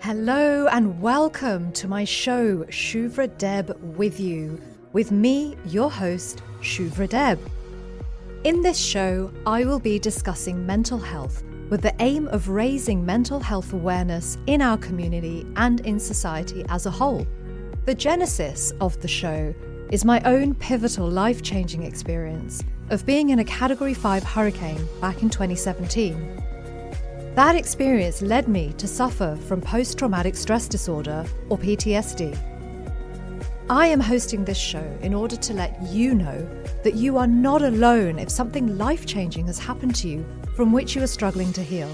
Hello and welcome to my show, Shuvra Deb with you, with me, your host, Shuvra Deb. In this show, I will be discussing mental health with the aim of raising mental health awareness in our community and in society as a whole. The genesis of the show is my own pivotal life-changing experience of being in a Category 5 hurricane back in 2017. That experience led me to suffer from post-traumatic stress disorder, or PTSD. I am hosting this show in order to let you know that you are not alone if something life-changing has happened to you from which you are struggling to heal.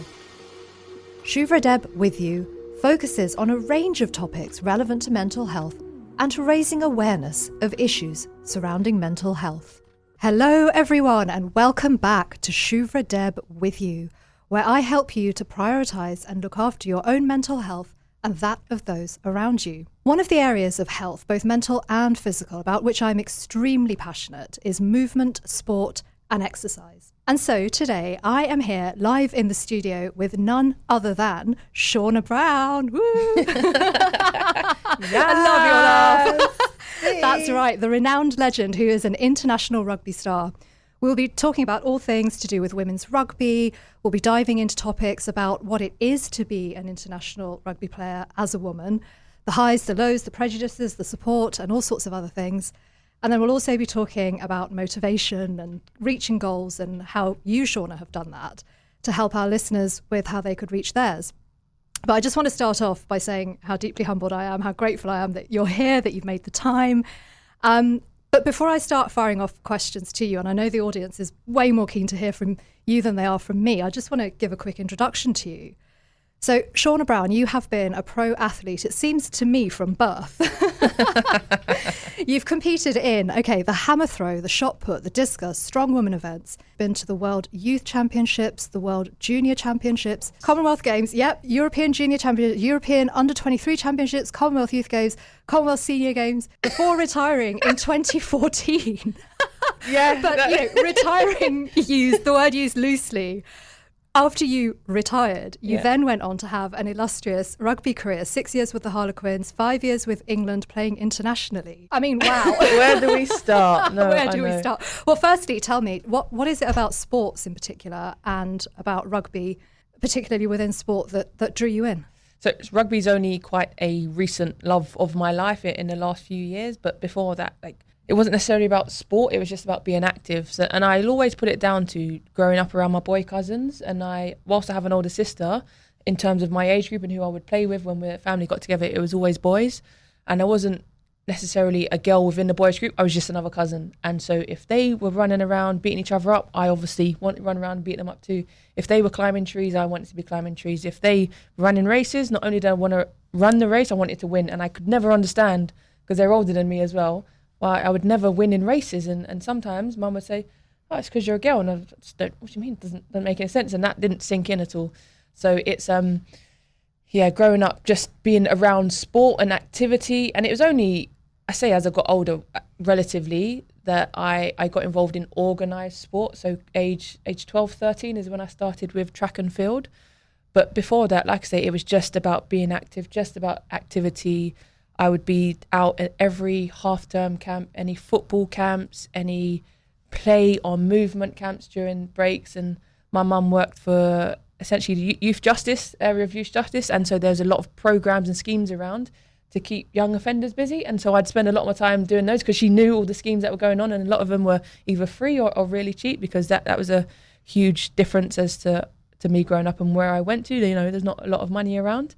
Shuvra Deb with you focuses on a range of topics relevant to mental health and to raising awareness of issues surrounding mental health. Hello everyone and welcome back to Shuvra Deb with you, where I help you to prioritise and look after your own mental health and that of those around you. One of the areas of health, both mental and physical, about which I'm extremely passionate is movement, sport and exercise. And so today I am here live in the studio with none other than Shaunagh Brown. Woo! I love your laugh. That's right, the renowned legend who is an international rugby star. We'll be talking about all things to do with women's rugby. We'll be diving into topics about what it is to be an international rugby player as a woman, the highs, the lows, the prejudices, the support, and all sorts of other things. And then we'll also be talking about motivation and reaching goals and how you, Shaunagh, have done that to help our listeners with how they could reach theirs. But I just want to start off by saying how deeply humbled I am, how grateful I am that you're here, that you've made the time. But before I start firing off questions to you, and I know the audience is way more keen to hear from you than they are from me, I just want to give a quick introduction to you. So, Shaunagh Brown, you have been a pro athlete, it seems to me, from birth. You've competed in, the hammer throw, the shot put, the discus, strong woman events, been to the World Youth Championships, the World Junior Championships, Commonwealth Games, European Junior Championships, European Under-23 Championships, Commonwealth Youth Games, Commonwealth Senior Games, before retiring in 2014. Yeah. But, retiring, the word used loosely. After you retired, you then went on to have an illustrious rugby career, 6 years with the Harlequins, 5 years with England playing internationally. I mean, wow. Where do we start? Where do we start? Well, firstly, tell me, what is it about sports in particular and about rugby, particularly within sport, that drew you in? So rugby's only quite a recent love of my life in the last few years. But before that, it wasn't necessarily about sport, it was just about being active. So, and I'll always put it down to growing up around my boy cousins. And whilst I have an older sister, in terms of my age group and who I would play with when the family got together, it was always boys. And I wasn't necessarily a girl within the boys group, I was just another cousin. And so if they were running around, beating each other up, I obviously wanted to run around and beat them up too. If they were climbing trees, I wanted to be climbing trees. If they ran in races, not only did I want to run the race, I wanted to win. And I could never understand, because they're older than me as well, why I would never win in races. And sometimes Mum would say, oh, it's because you're a girl. And I just don't, what do you mean? It doesn't make any sense. And that didn't sink in at all. So it's, growing up, just being around sport and activity. And it was only, I say as I got older, relatively, that I got involved in organised sport. So age 12, 13 is when I started with track and field. But before that, like I say, it was just about being active, just about activity. I would be out at every half-term camp, any football camps, any play or movement camps during breaks. And my mum worked for essentially the youth justice, area of youth justice. And so there's a lot of programs and schemes around to keep young offenders busy. And so I'd spend a lot of my time doing those because she knew all the schemes that were going on. And a lot of them were either free or really cheap, because that was a huge difference as to me growing up and where I went to. There's not a lot of money around.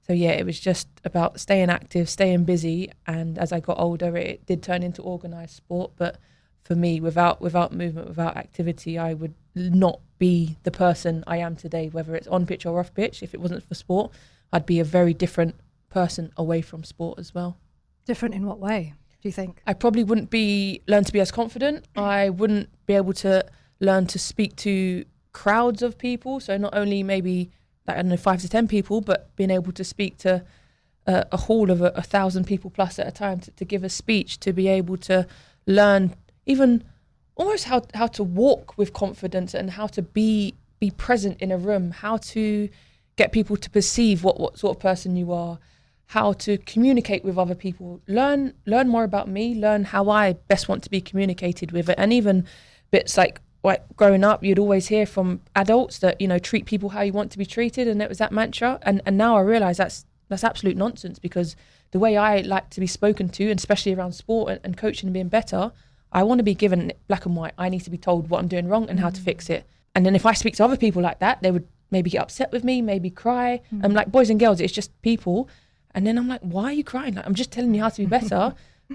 So it was just about staying active, staying busy. And as I got older, it did turn into organised sport. But for me, without movement, without activity, I would not be the person I am today, whether it's on pitch or off pitch. If it wasn't for sport, I'd be a very different person away from sport as well. Different in what way, do you think? I probably wouldn't learn to be as confident. I wouldn't be able to learn to speak to crowds of people. So not only maybe 5 to 10 people, but being able to speak to a hall of 1,000 people plus at a time, to give a speech, to be able to learn even almost how to walk with confidence and how to be present in a room, how to get people to perceive what sort of person you are, how to communicate with other people, learn more about me, learn how I best want to be communicated with it. And even bits like growing up, you'd always hear from adults that, you know, treat people how you want to be treated, and it was that mantra. And now I realise that's absolute nonsense, because the way I like to be spoken to, and especially around sport and coaching and being better, I want to be given black and white. I need to be told what I'm doing wrong and how to fix it. And then if I speak to other people like that, they would maybe get upset with me, maybe cry. I'm like, boys and girls, it's just people. And then I'm like, why are you crying? Like, I'm just telling you how to be better.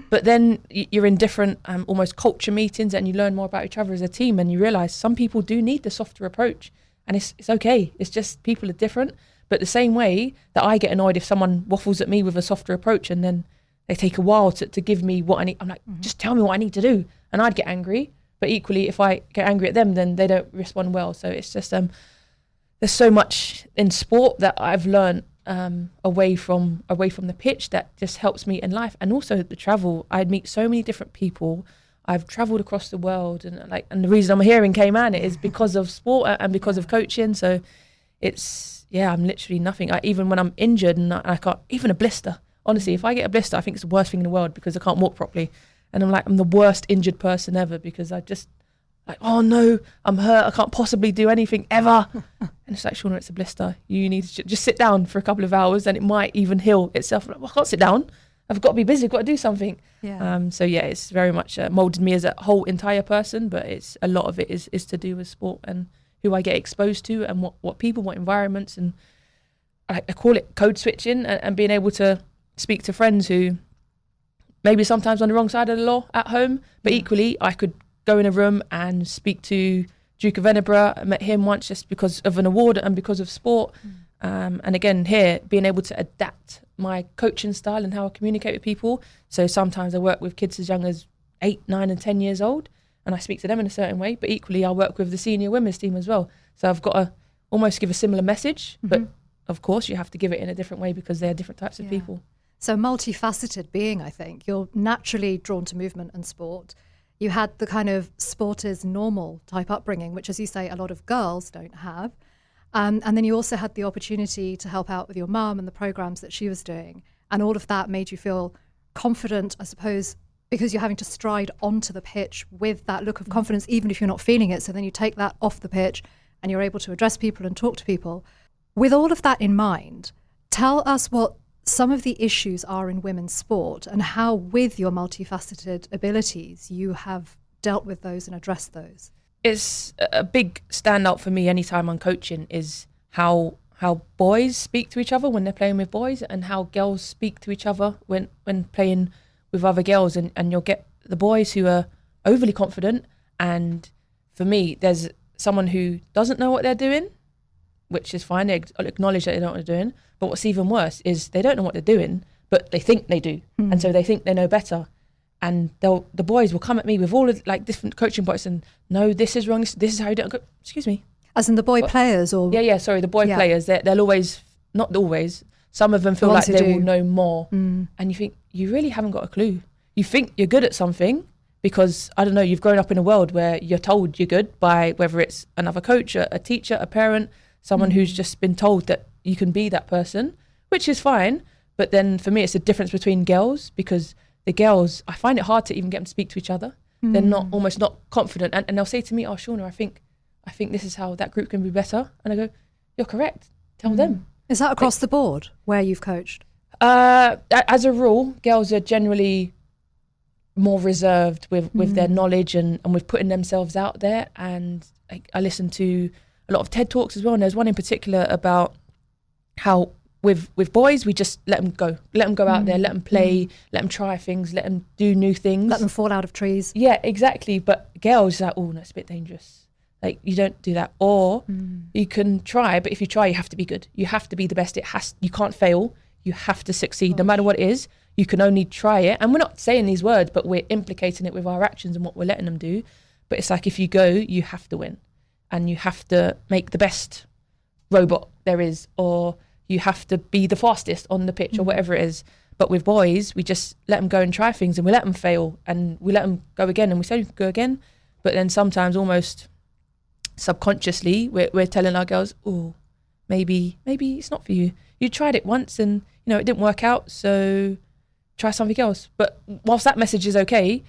But then you're in different almost culture meetings, and you learn more about each other as a team, and you realise some people do need the softer approach, and it's okay. It's just people are different. But the same way that I get annoyed if someone waffles at me with a softer approach, and then they take a while to give me what I need. I'm like, just tell me what I need to do. And I'd get angry. But equally, if I get angry at them, then they don't respond well. So it's just, there's so much in sport that I've learned away from the pitch that just helps me in life. And also the travel, I'd meet so many different people. I've travelled across the world, and the reason I'm here in Cayman is because of sport and because of coaching. So I'm literally nothing. Even when I'm injured and I can't, even a blister. Honestly, if I get a blister, I think it's the worst thing in the world, because I can't walk properly. And I'm the worst injured person ever, because I just oh no, I'm hurt. I can't possibly do anything ever. And it's like, Shaunagh, it's a blister. You need to just sit down for a couple of hours, and it might even heal itself. I'm like, well, I can't sit down. I've got to be busy. I've got to do something. Yeah. It's very much molded me as a whole entire person, but it's a lot of it is to do with sport and who I get exposed to, and what people, what environments, and I call it code switching, and being able to speak to friends who maybe sometimes on the wrong side of the law at home, but equally I could go in a room and speak to Duke of Edinburgh. I met him once just because of an award and because of sport. And again, here, being able to adapt my coaching style and how I communicate with people. So sometimes I work with kids as young as 8, 9 and 10 years old, and I speak to them in a certain way, but equally I work with the senior women's team as well. So I've got to almost give a similar message, but of course you have to give it in a different way, because they're different types of people. So multifaceted being, I think. You're naturally drawn to movement and sport. You had the kind of sport is normal type upbringing, which, as you say, a lot of girls don't have. And then you also had the opportunity to help out with your mum and the programs that she was doing. And all of that made you feel confident, I suppose, because you're having to stride onto the pitch with that look of confidence, even if you're not feeling it. So then you take that off the pitch and you're able to address people and talk to people. With all of that in mind, tell us what some of the issues are in women's sport, and how, with your multifaceted abilities, you have dealt with those and addressed those. It's a big standout for me anytime I'm coaching is how boys speak to each other when they're playing with boys, and how girls speak to each other when playing with other girls. And you'll get the boys who are overly confident, and for me, there's someone who doesn't know what they're doing, which is fine. They acknowledge that they don't know what they're doing. But what's even worse is they don't know what they're doing, but they think they do. And so they think they know better. And the boys will come at me with all of different coaching points, and no, this is wrong. This is how you do it. Excuse me. As in the boy players, or the boy players. They'll always, not always. Some of them feel like they will know more, and you think you really haven't got a clue. You think you're good at something because I don't know. You've grown up in a world where you're told you're good by whether it's another coach, a teacher, a parent, someone who's just been told that you can be that person, which is fine. But then for me, it's a difference between girls, because the girls, I find it hard to even get them to speak to each other. They're almost not confident. And they'll say to me, oh, Shaunagh, I think this is how that group can be better. And I go, you're correct. Tell them. Is that across the board where you've coached? As a rule, girls are generally more reserved with their knowledge and with putting themselves out there. And I listen to a lot of TED Talks as well. And there's one in particular about how with boys, we just let them go out there, let them play, let them try things, let them do new things. Let them fall out of trees. Yeah, exactly. But girls are like, oh, no, it's a bit dangerous. Like, you don't do that. Or you can try, but if you try, you have to be good. You have to be the best. You can't fail. You have to succeed. No matter what it is, you can only try it. And we're not saying these words, but we're implicating it with our actions and what we're letting them do. But it's like, if you go, you have to win. And you have to make the best robot there is, or you have to be the fastest on the pitch, or whatever it is. But with boys, we just let them go and try things, and we let them fail, and we let them go again, and we say you can go again. But then sometimes almost subconsciously, we're telling our girls, oh, maybe it's not for you. You tried it once and, you know, it didn't work out, so try something else. But whilst that message is okay,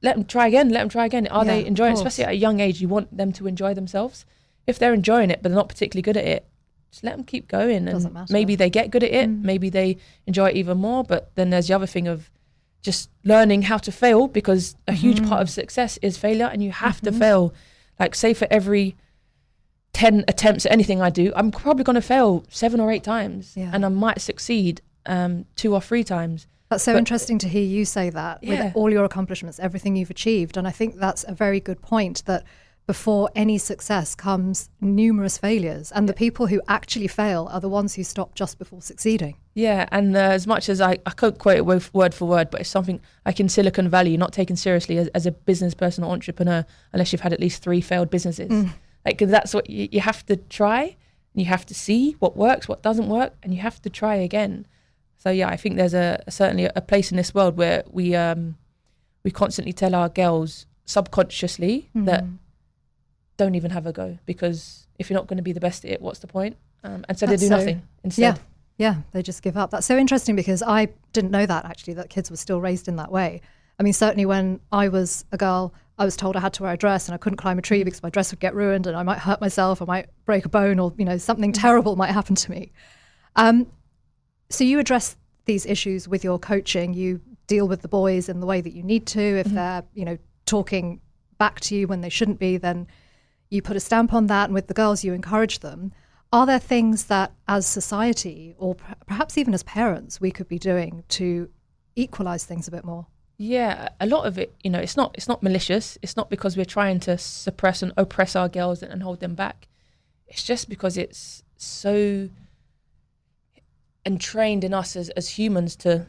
let them try again. Are they enjoying it? Especially at a young age, you want them to enjoy themselves. If they're enjoying it but they're not particularly good at it, just let them keep going. Doesn't And matter. maybe they get good at it. Maybe they enjoy it even more. But then there's the other thing of just learning how to fail, because a huge part of success is failure, and you have to fail. Like, say for every 10 attempts at anything I do, I'm probably going to fail 7 or 8 times, and I might succeed 2 or 3 times. That's so interesting to hear you say that, with all your accomplishments, everything you've achieved. And I think that's a very good point, that before any success comes numerous failures, and the people who actually fail are the ones who stop just before succeeding. Yeah, and as much as I can't quote it word for word, but it's something like in Silicon Valley, not taken seriously as a business person or entrepreneur unless you've had at least 3 failed businesses. Like, 'cause that's what you have to try, and you have to see what works, what doesn't work, and you have to try again. So yeah, I think there's certainly a place in this world where we constantly tell our girls subconsciously that don't even have a go, because if you're not going to be the best at it, what's the point? And so they do nothing instead. Yeah, they just give up. That's so interesting, because I didn't know that, actually, that kids were still raised in that way. I mean, certainly when I was a girl, I was told I had to wear a dress and I couldn't climb a tree because my dress would get ruined and I might hurt myself, I might break a bone, or, you know, something terrible might happen to me. So you address these issues with your coaching. You deal with the boys in the way that you need to. If they're, you know, talking back to you when they shouldn't be, then you put a stamp on that. And with the girls, you encourage them. Are there things that as society, or perhaps even as parents, we could be doing to equalize things a bit more? Yeah, a lot of it, you know, it's not malicious. It's not because we're trying to suppress and oppress our girls and hold them back. It's just because it's so entrained in us as humans to,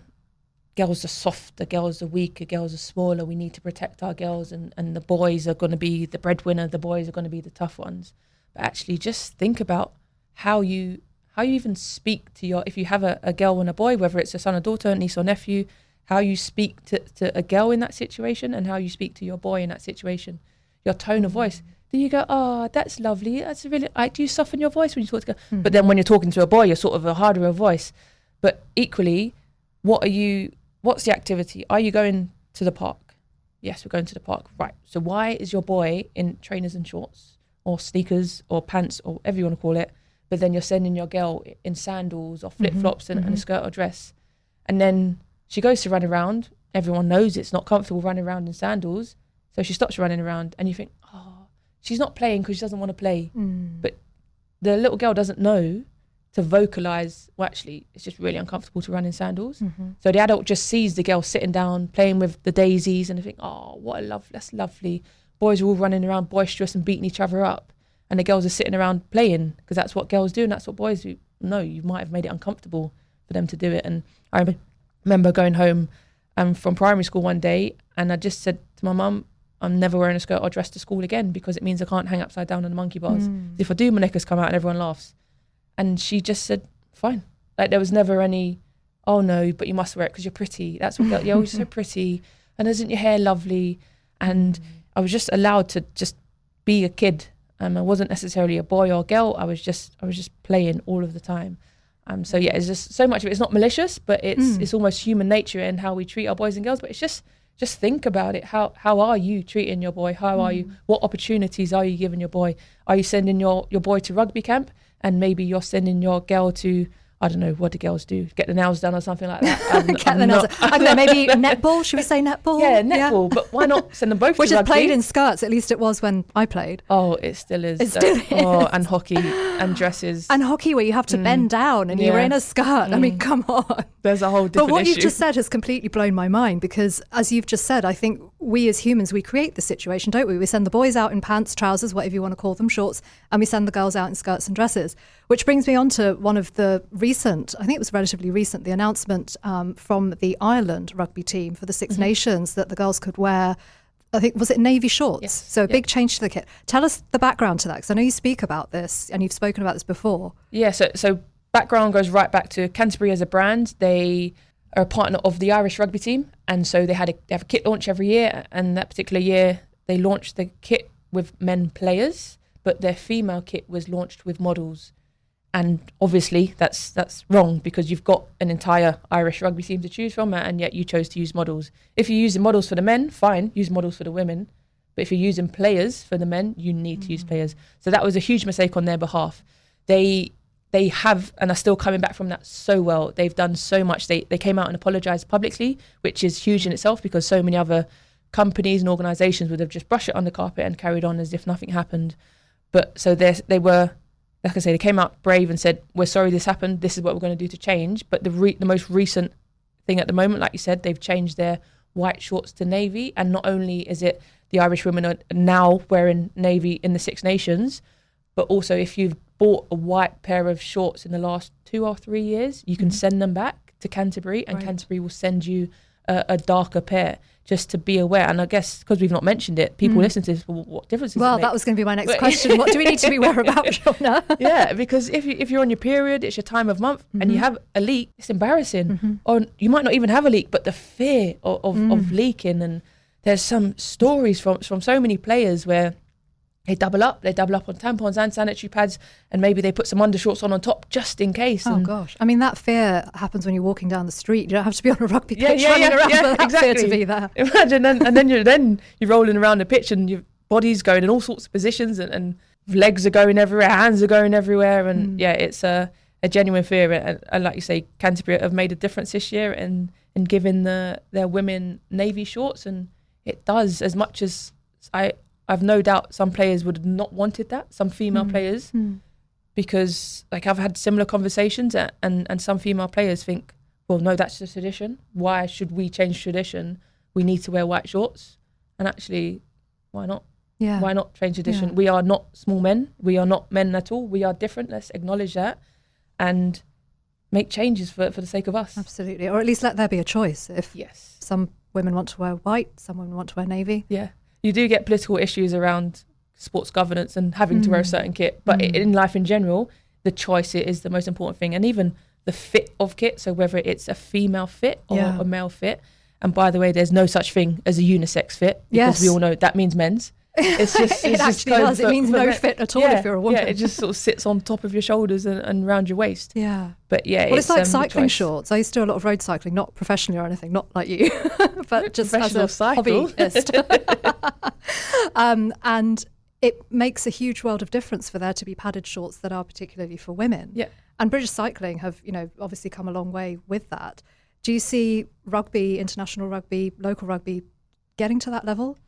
girls are softer, girls are weaker, girls are smaller, we need to protect our girls, and the boys are going to be the breadwinner, the boys are going to be the tough ones. But actually just think about how you even speak to if you have a girl and a boy, whether it's a son or daughter, niece or nephew, how you speak to a girl in that situation and how you speak to your boy in that situation. Your tone of voice. Do you go, oh, that's lovely, that's really, do you soften your voice when you talk to girl? But then when you're talking to a boy, you're sort of a harder voice. But equally, what's the activity? Are you going to the park? Yes, we're going to the park. Right. So why is your boy in trainers and shorts or sneakers or pants or whatever you want to call it, but then you're sending your girl in sandals or flip-flops and a skirt or dress? And then she goes to run around. Everyone knows it's not comfortable running around in sandals. So she stops running around and you think, oh, she's not playing because she doesn't want to play. But the little girl doesn't know to vocalize, well, actually, it's just really uncomfortable to run in sandals. So the adult just sees the girl sitting down, playing with the daisies, and they think, oh, what a love, that's lovely. Boys are all running around boisterous and beating each other up. And the girls are sitting around playing, because that's what girls do and that's what boys do. No, you might have made it uncomfortable for them to do it. And I remember going home from primary school one day, and I just said to my mum, I'm never wearing a skirt or dress to school again, because it means I can't hang upside down on the monkey bars. If I do, my knickers come out and everyone laughs. And she just said, fine. Like, there was never any, oh no, but you must wear it because you're pretty. That's what you're always so pretty. And isn't your hair lovely? And I was just allowed to just be a kid. I wasn't necessarily a boy or girl. I was just playing all of the time. So yeah, it's just so much of it. It's not malicious, but it's almost human nature in how we treat our boys and girls. But it's just think about it. How are you treating your boy? How are you? What opportunities are you giving your boy? Are you sending your boy to rugby camp? And maybe you're sending your girl to, I don't know, what do girls do? Get the nails done or something like that. Get the nails done. I don't know, maybe netball? Should we say netball? Yeah, netball. But why not send them both Which to rugby? Which is played in skirts, at least it was when I played. Oh, it still is. It still is. Oh, and hockey and dresses. And hockey where you have to bend down and you're in a skirt. I mean, come on. There's a whole different But what issue. you've just said has completely blown my mind, because as you've just said, I think we as humans, we create the situation, don't we? We send the boys out in pants, trousers, whatever you want to call them, shorts, and we send the girls out in skirts and dresses. Which brings me on to one of the recent, I think it was relatively recent, the announcement from the Ireland rugby team for the Six Nations that the girls could wear, I think, was it navy shorts? Yes. So a big change to the kit. Tell us the background to that, because I know you speak about this and you've spoken about this before. Yeah, so background goes right back to Canterbury as a brand. They are a partner of the Irish rugby team, and so they have a kit launch every year, and that particular year they launched the kit with men players, but their female kit was launched with models. And obviously that's wrong, because you've got an entire Irish rugby team to choose from, and yet you chose to use models. If you're using models for the men, fine, use models for the women. But if you're using players for the men, you need to use players. So that was a huge mistake on their behalf. They have, and are still coming back from that so well. They've done so much. They came out and apologised publicly, which is huge in itself, because so many other companies and organisations would have just brushed it on the carpet and carried on as if nothing happened. But so they were, like I say, they came out brave and said, we're sorry this happened, this is what we're going to do to change. But the most recent thing at the moment, like you said, they've changed their white shorts to navy. And not only is it the Irish women are now wearing navy in the Six Nations, but also if you've bought a white pair of shorts in the last 2 or 3 years, you can send them back to Canterbury, and Canterbury will send you a darker pair, just to be aware. And I guess because we've not mentioned it, people listen to this, well, what difference does it make? That was going to be my next question. What do we need to be aware about, Shaunagh? Yeah, because if you're on your period, it's your time of month, and you have a leak, it's embarrassing. Or you might not even have a leak, but the fear of leaking. And there's some stories from so many players where they double up on tampons and sanitary pads, and maybe they put some undershorts on top just in case. Oh gosh, I mean, that fear happens when you're walking down the street. You don't have to be on a rugby pitch running around for that fear to be there. Imagine, and then you're rolling around the pitch, and your body's going in all sorts of positions, and legs are going everywhere, hands are going everywhere, and it's a genuine fear. And like you say, Canterbury have made a difference this year in giving their women navy shorts, and it does, as much as I've no doubt some players would have not wanted that, some female players, because like I've had similar conversations, and some female players think, well, no, that's just tradition. Why should we change tradition? We need to wear white shorts. And actually, why not? Yeah. Why not change tradition? Yeah. We are not small men. We are not men at all. We are different. Let's acknowledge that and make changes for the sake of us. Absolutely. Or at least let there be a choice. If some women want to wear white, some women want to wear navy. Yeah. You do get political issues around sports governance and having to wear a certain kit, but in life in general, the choice is the most important thing. And even the fit of kit, so whether it's a female fit or a male fit. And by the way, there's no such thing as a unisex fit, because we all know that means men's. It's just it actually does. It means no fit at all if you're a woman. Yeah, it just sort of sits on top of your shoulders and around your waist. Yeah. But well, it's like cycling shorts. I used to do a lot of road cycling, not professionally or anything, not like you, but just as a hobbyist. And it makes a huge world of difference for there to be padded shorts that are particularly for women. Yeah. And British cycling have, obviously come a long way with that. Do you see rugby, international rugby, local rugby getting to that level?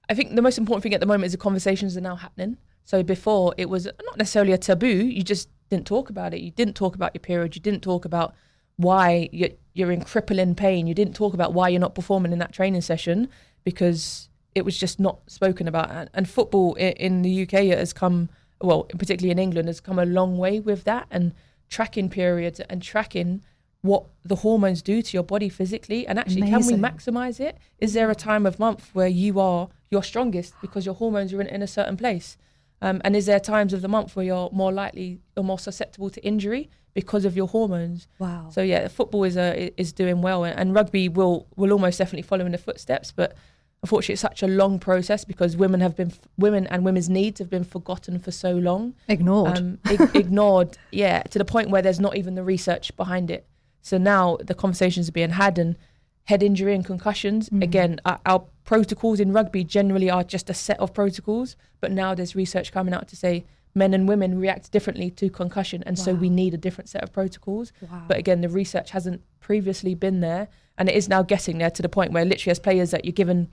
I think the most important thing at the moment is the conversations are now happening. So before, it was not necessarily a taboo. You just didn't talk about it. You didn't talk about your period. You didn't talk about why you're in crippling pain. You didn't talk about why you're not performing in that training session, because it was just not spoken about. And football in the UK has come, well, particularly in England, has come a long way with that, and tracking periods and tracking what the hormones do to your body physically. And actually, can we maximize it? Is there a time of month where you are your strongest because your hormones are in a certain place? And is there times of the month where you're more likely or more susceptible to injury because of your hormones? Wow. So yeah, football is doing well, and rugby will almost definitely follow in the footsteps. But unfortunately, it's such a long process, because women and women's needs have been forgotten for so long. Ignored. Ignored, yeah, to the point where there's not even the research behind it. So now the conversations are being had, and head injury and concussions, again, our protocols in rugby generally are just a set of protocols, but now there's research coming out to say men and women react differently to concussion, and so we need a different set of protocols. But again, the research hasn't previously been there, and it is now getting there to the point where literally as players that you're given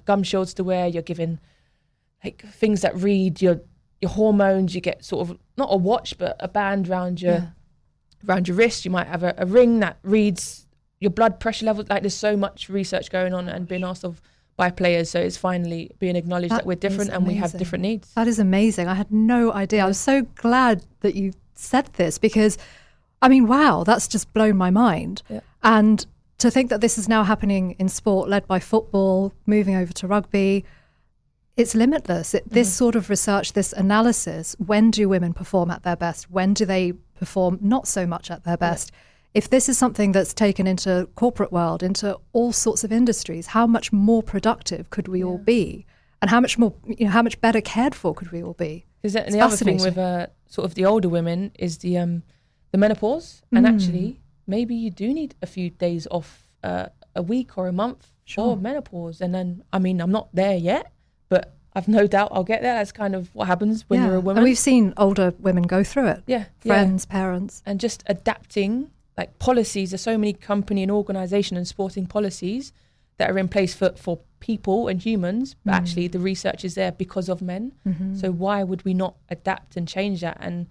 gum shields to wear, you're given like things that read your hormones, you get sort of not a watch but a band around your wrist. You might have a ring that reads your blood pressure levels. Like, there's so much research going on and being asked of by players, so it's finally being acknowledged that we're different and we have different needs. That is amazing. I had no idea. I was so glad that you said this, because I mean, wow, that's just blown my mind. And to think that this is now happening in sport led by football, moving over to rugby, it's limitless. This sort of research, this analysis, when do women perform at their best? When do they perform not so much at their best? If this is something that's taken into corporate world, into all sorts of industries, how much more productive could we all be? And how much more, how much better cared for could we all be? Because the other thing with sort of the older women is the menopause, and actually maybe you do need a few days off a week or a month for menopause. And then, I mean, I'm not there yet, but I've no doubt I'll get there. That's kind of what happens when you're a woman. And we've seen older women go through it. Yeah. Friends, parents. And just adapting, like policies, there's so many company and organisation and sporting policies that are in place for people and humans, but actually the research is there because of men. So why would we not adapt and change that? And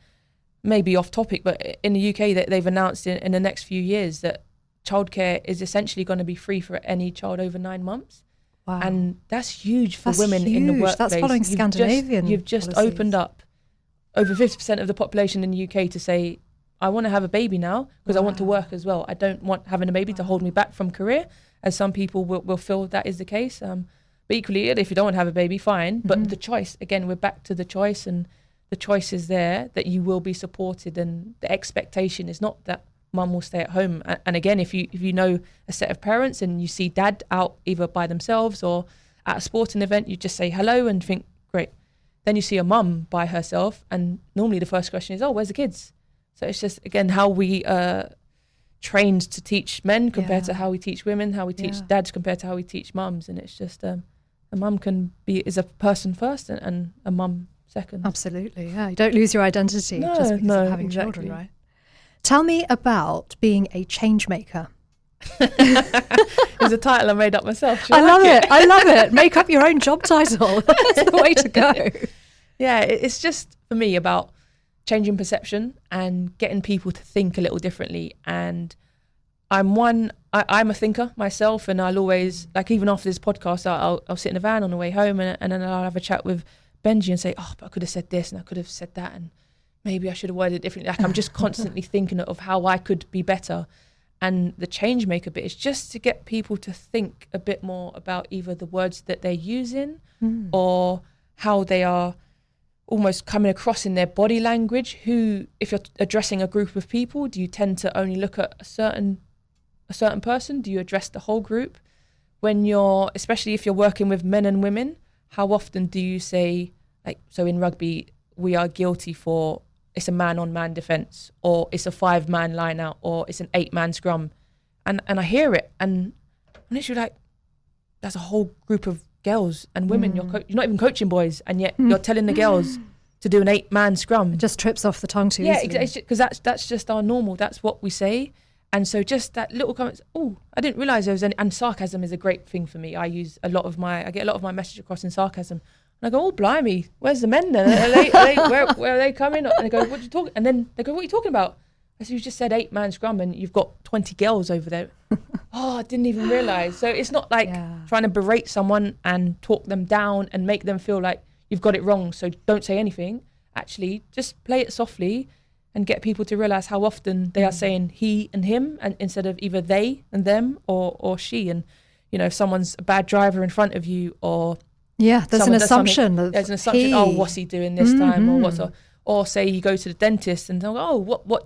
maybe off topic, but in the UK they've announced in the next few years that childcare is essentially going to be free for any child over 9 months. Wow. And that's huge for women in the workplace. That's following Scandinavian You've just policies. opened up over 50% of the population in the UK to say, I want to have a baby now because I want to work as well. I don't want having a baby to hold me back from career, as some people will feel that is the case. But equally, if you don't want to have a baby, fine. But the choice, again, we're back to the choice, and the choice is there that you will be supported, and the expectation is not that mum will stay at home. And again, if you know a set of parents and you see dad out either by themselves or at a sporting event, you just say hello and think, great. Then you see a mum by herself, and normally the first question is, oh, where's the kids? So it's just, again, how we trained to teach men compared to how we teach women, how we teach dads compared to how we teach mums. And it's just a mum is a person first and a mum second. Absolutely, yeah. You don't lose your identity just because of having children, right? Tell me about being a change maker. It's a title I made up myself. I love it. Make up your own job title. That's the way to go. Yeah, it's just, for me, about changing perception and getting people to think a little differently. And I'm a thinker myself, and I'll always, like, even after this podcast, I'll sit in the van on the way home, and then I'll have a chat with Benji and say, oh, but I could have said this and I could have said that, and maybe I should have worded it differently. Like, I'm just constantly thinking of how I could be better. And the change maker bit is just to get people to think a bit more about either the words that they're using or how they are almost coming across in their body language. If you're addressing a group of people, do you tend to only look at a certain person? Do you address the whole group? Especially if you're working with men and women, how often do you say, like, so in rugby, we are guilty for, it's a man-on-man defence, or it's a 5-man line-out, or it's an 8-man scrum. And I hear it, and I'm literally like, that's a whole group of girls and women. You're not even coaching boys, and yet you're telling the girls to do an 8-man scrum. It just trips off the tongue too easily. Yeah, because that's just our normal. That's what we say. And so just that little comments, oh, I didn't realise there was any, and sarcasm is a great thing for me. I get a lot of my message across in sarcasm. And I go, oh, blimey, where's the men then? Where are they coming? And they go, what are you talking? And then they go, what are you talking about? I said, you just said 8-man scrum and you've got 20 girls over there. Oh, I didn't even realise. So it's not like trying to berate someone and talk them down and make them feel like you've got it wrong, so don't say anything. Actually, just play it softly and get people to realise how often they are saying he and him, and instead of either they and them or she. And, if someone's a bad driver in front of you, or there's an assumption. There's an assumption. Oh, what's he doing this time, or say you go to the dentist and they'll go, oh,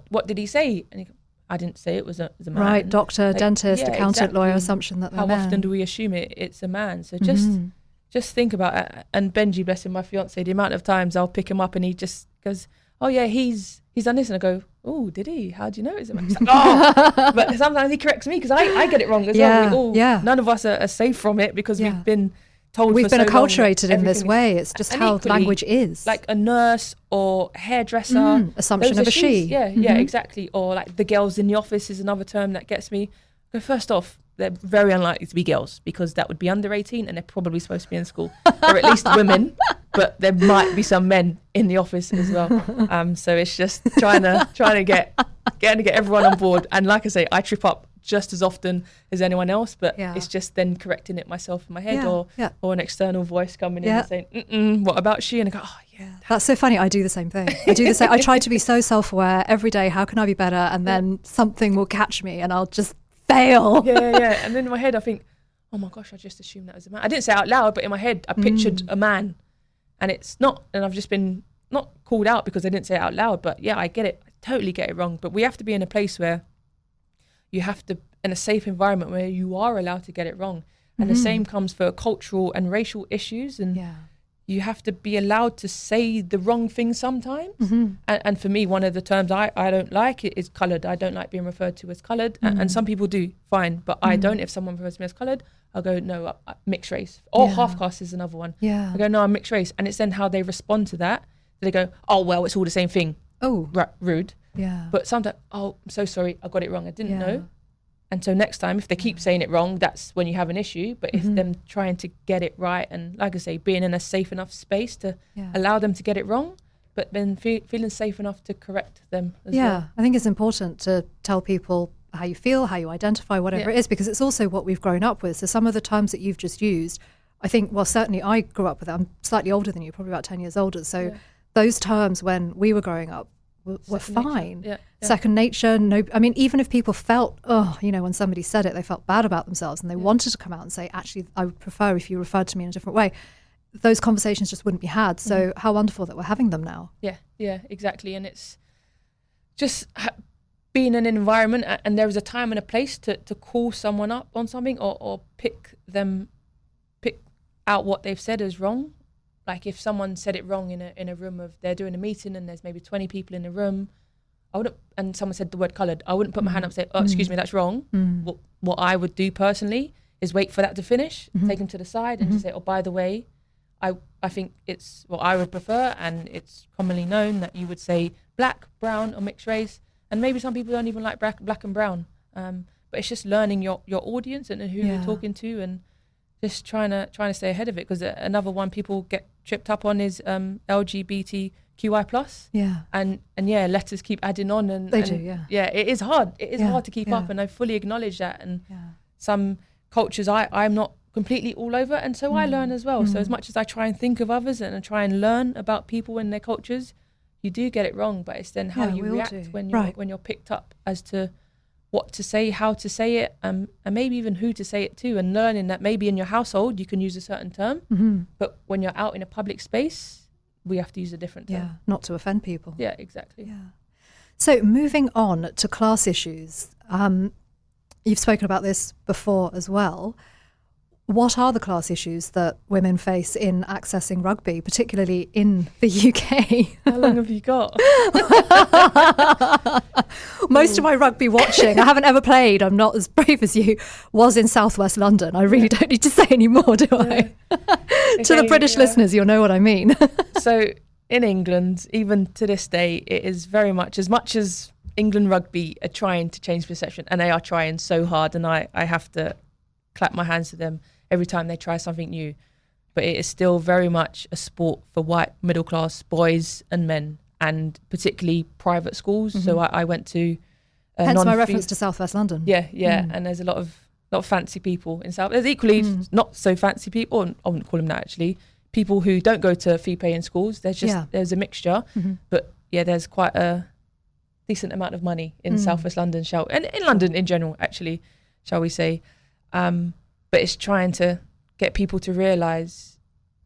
what did he say? And you go, I didn't say it was a man. Right, doctor, dentist, accountant, lawyer, assumption that they're how men. often do we assume it's a man? So just think about it. And Benji, bless him, my fiance, the amount of times I'll pick him up and he just goes, oh yeah, he's done this, and I go, oh, did he? How do you know it's a man? He's like, oh, but sometimes he corrects me because I get it wrong as well. None of us are safe from it because we've been told. We've been so acculturated long in this way. It's just how equally, language is. Like a nurse or hairdresser, assumption of a she. Yeah, exactly. Or like the girls in the office is another term that gets me. So first off, they're very unlikely to be girls because that would be under 18 and they're probably supposed to be in school. Or at least women, but there might be some men in the office as well. So it's just trying to get everyone on board. And like I say, I trip up just as often as anyone else, but it's just then correcting it myself in my head, or an external voice coming in and saying, what about she? And I go, oh yeah. That's so funny. I do the same thing. I try to be so self-aware every day. How can I be better? And then something will catch me and I'll just fail. Yeah. And then in my head I think, oh my gosh, I just assumed that was a man. I didn't say it out loud, but in my head I pictured a man, and it's not. And I've just been not called out because I didn't say it out loud, but I get it. I totally get it wrong. But we have to be in a place where you have to, in a safe environment where you are allowed to get it wrong. And the same comes for cultural and racial issues. And you have to be allowed to say the wrong thing sometimes. And for me, one of the terms I don't like it is coloured. I don't like being referred to as coloured. And some people do, fine. But I don't. If someone refers to me as coloured, I'll go, no, mixed race. Or half caste is another one. I go, no, I'm mixed race. And it's then how they respond to that. They go, oh, well, it's all the same thing. Oh. Rude. Yeah. But sometimes, oh, I'm so sorry, I got it wrong. I didn't know. And so next time, if they keep saying it wrong, that's when you have an issue. But if them trying to get it right, and like I say, being in a safe enough space to allow them to get it wrong, but then feeling safe enough to correct them as well. I think it's important to tell people how you feel, how you identify, whatever it is, because it's also what we've grown up with. So some of the terms that you've just used, I think, well, certainly I grew up with it. I'm slightly older than you, probably about 10 years older. So those terms when we were growing up were fine. Second nature, no, I mean, even if people felt, when somebody said it, they felt bad about themselves and they wanted to come out and say, actually, I would prefer if you referred to me in a different way. Those conversations just wouldn't be had. So how wonderful that we're having them now. Yeah, exactly. And it's just being in an environment, and there is a time and a place to call someone up on something or pick out what they've said as wrong. Like if someone said it wrong in a room of, they're doing a meeting and there's maybe 20 people in the room, and someone said the word coloured, I wouldn't put my hand up and say, oh, excuse me, that's wrong. What I would do personally is wait for that to finish, take them to the side and just say, oh, by the way, I think it's what I would prefer, and it's commonly known that you would say black, brown or mixed race, and maybe some people don't even like black and brown, but it's just learning your audience and who you're talking to, and just trying to stay ahead of it, because another one people get tripped up on is LGBTQI+. And letters keep adding on, and they do. It is hard. It is hard to keep up, and I fully acknowledge that. And some cultures I'm not completely all over, and so I learn as well. So as much as I try and think of others and I try and learn about people and their cultures, you do get it wrong, but it's then how you react when you're picked up as to what to say, how to say it, and maybe even who to say it to, and learning that maybe in your household you can use a certain term, but when you're out in a public space, we have to use a different term. Not to offend people. Yeah, exactly. So moving on to class issues, you've spoken about this before as well. What are the class issues that women face in accessing rugby, particularly in the UK? How long have you got? Most of my rugby watching, I haven't ever played, I'm not as brave as you, was in southwest London. I really don't need to say any more, do I? To the British listeners, you'll know what I mean. So in England, even to this day, it is very much as England rugby are trying to change perception, and they are trying so hard, and I have to clap my hands to them every time they try something new, but it is still very much a sport for white middle class boys and men, and particularly private schools. So I went to hence my reference to southwest London. And there's a lot of fancy people in South. There's equally not so fancy people, or I wouldn't call them that actually, people who don't go to fee paying schools. There's a mixture, but there's quite a decent amount of money in southwest London, and in London in general actually, shall we say. But it's trying to get people to realise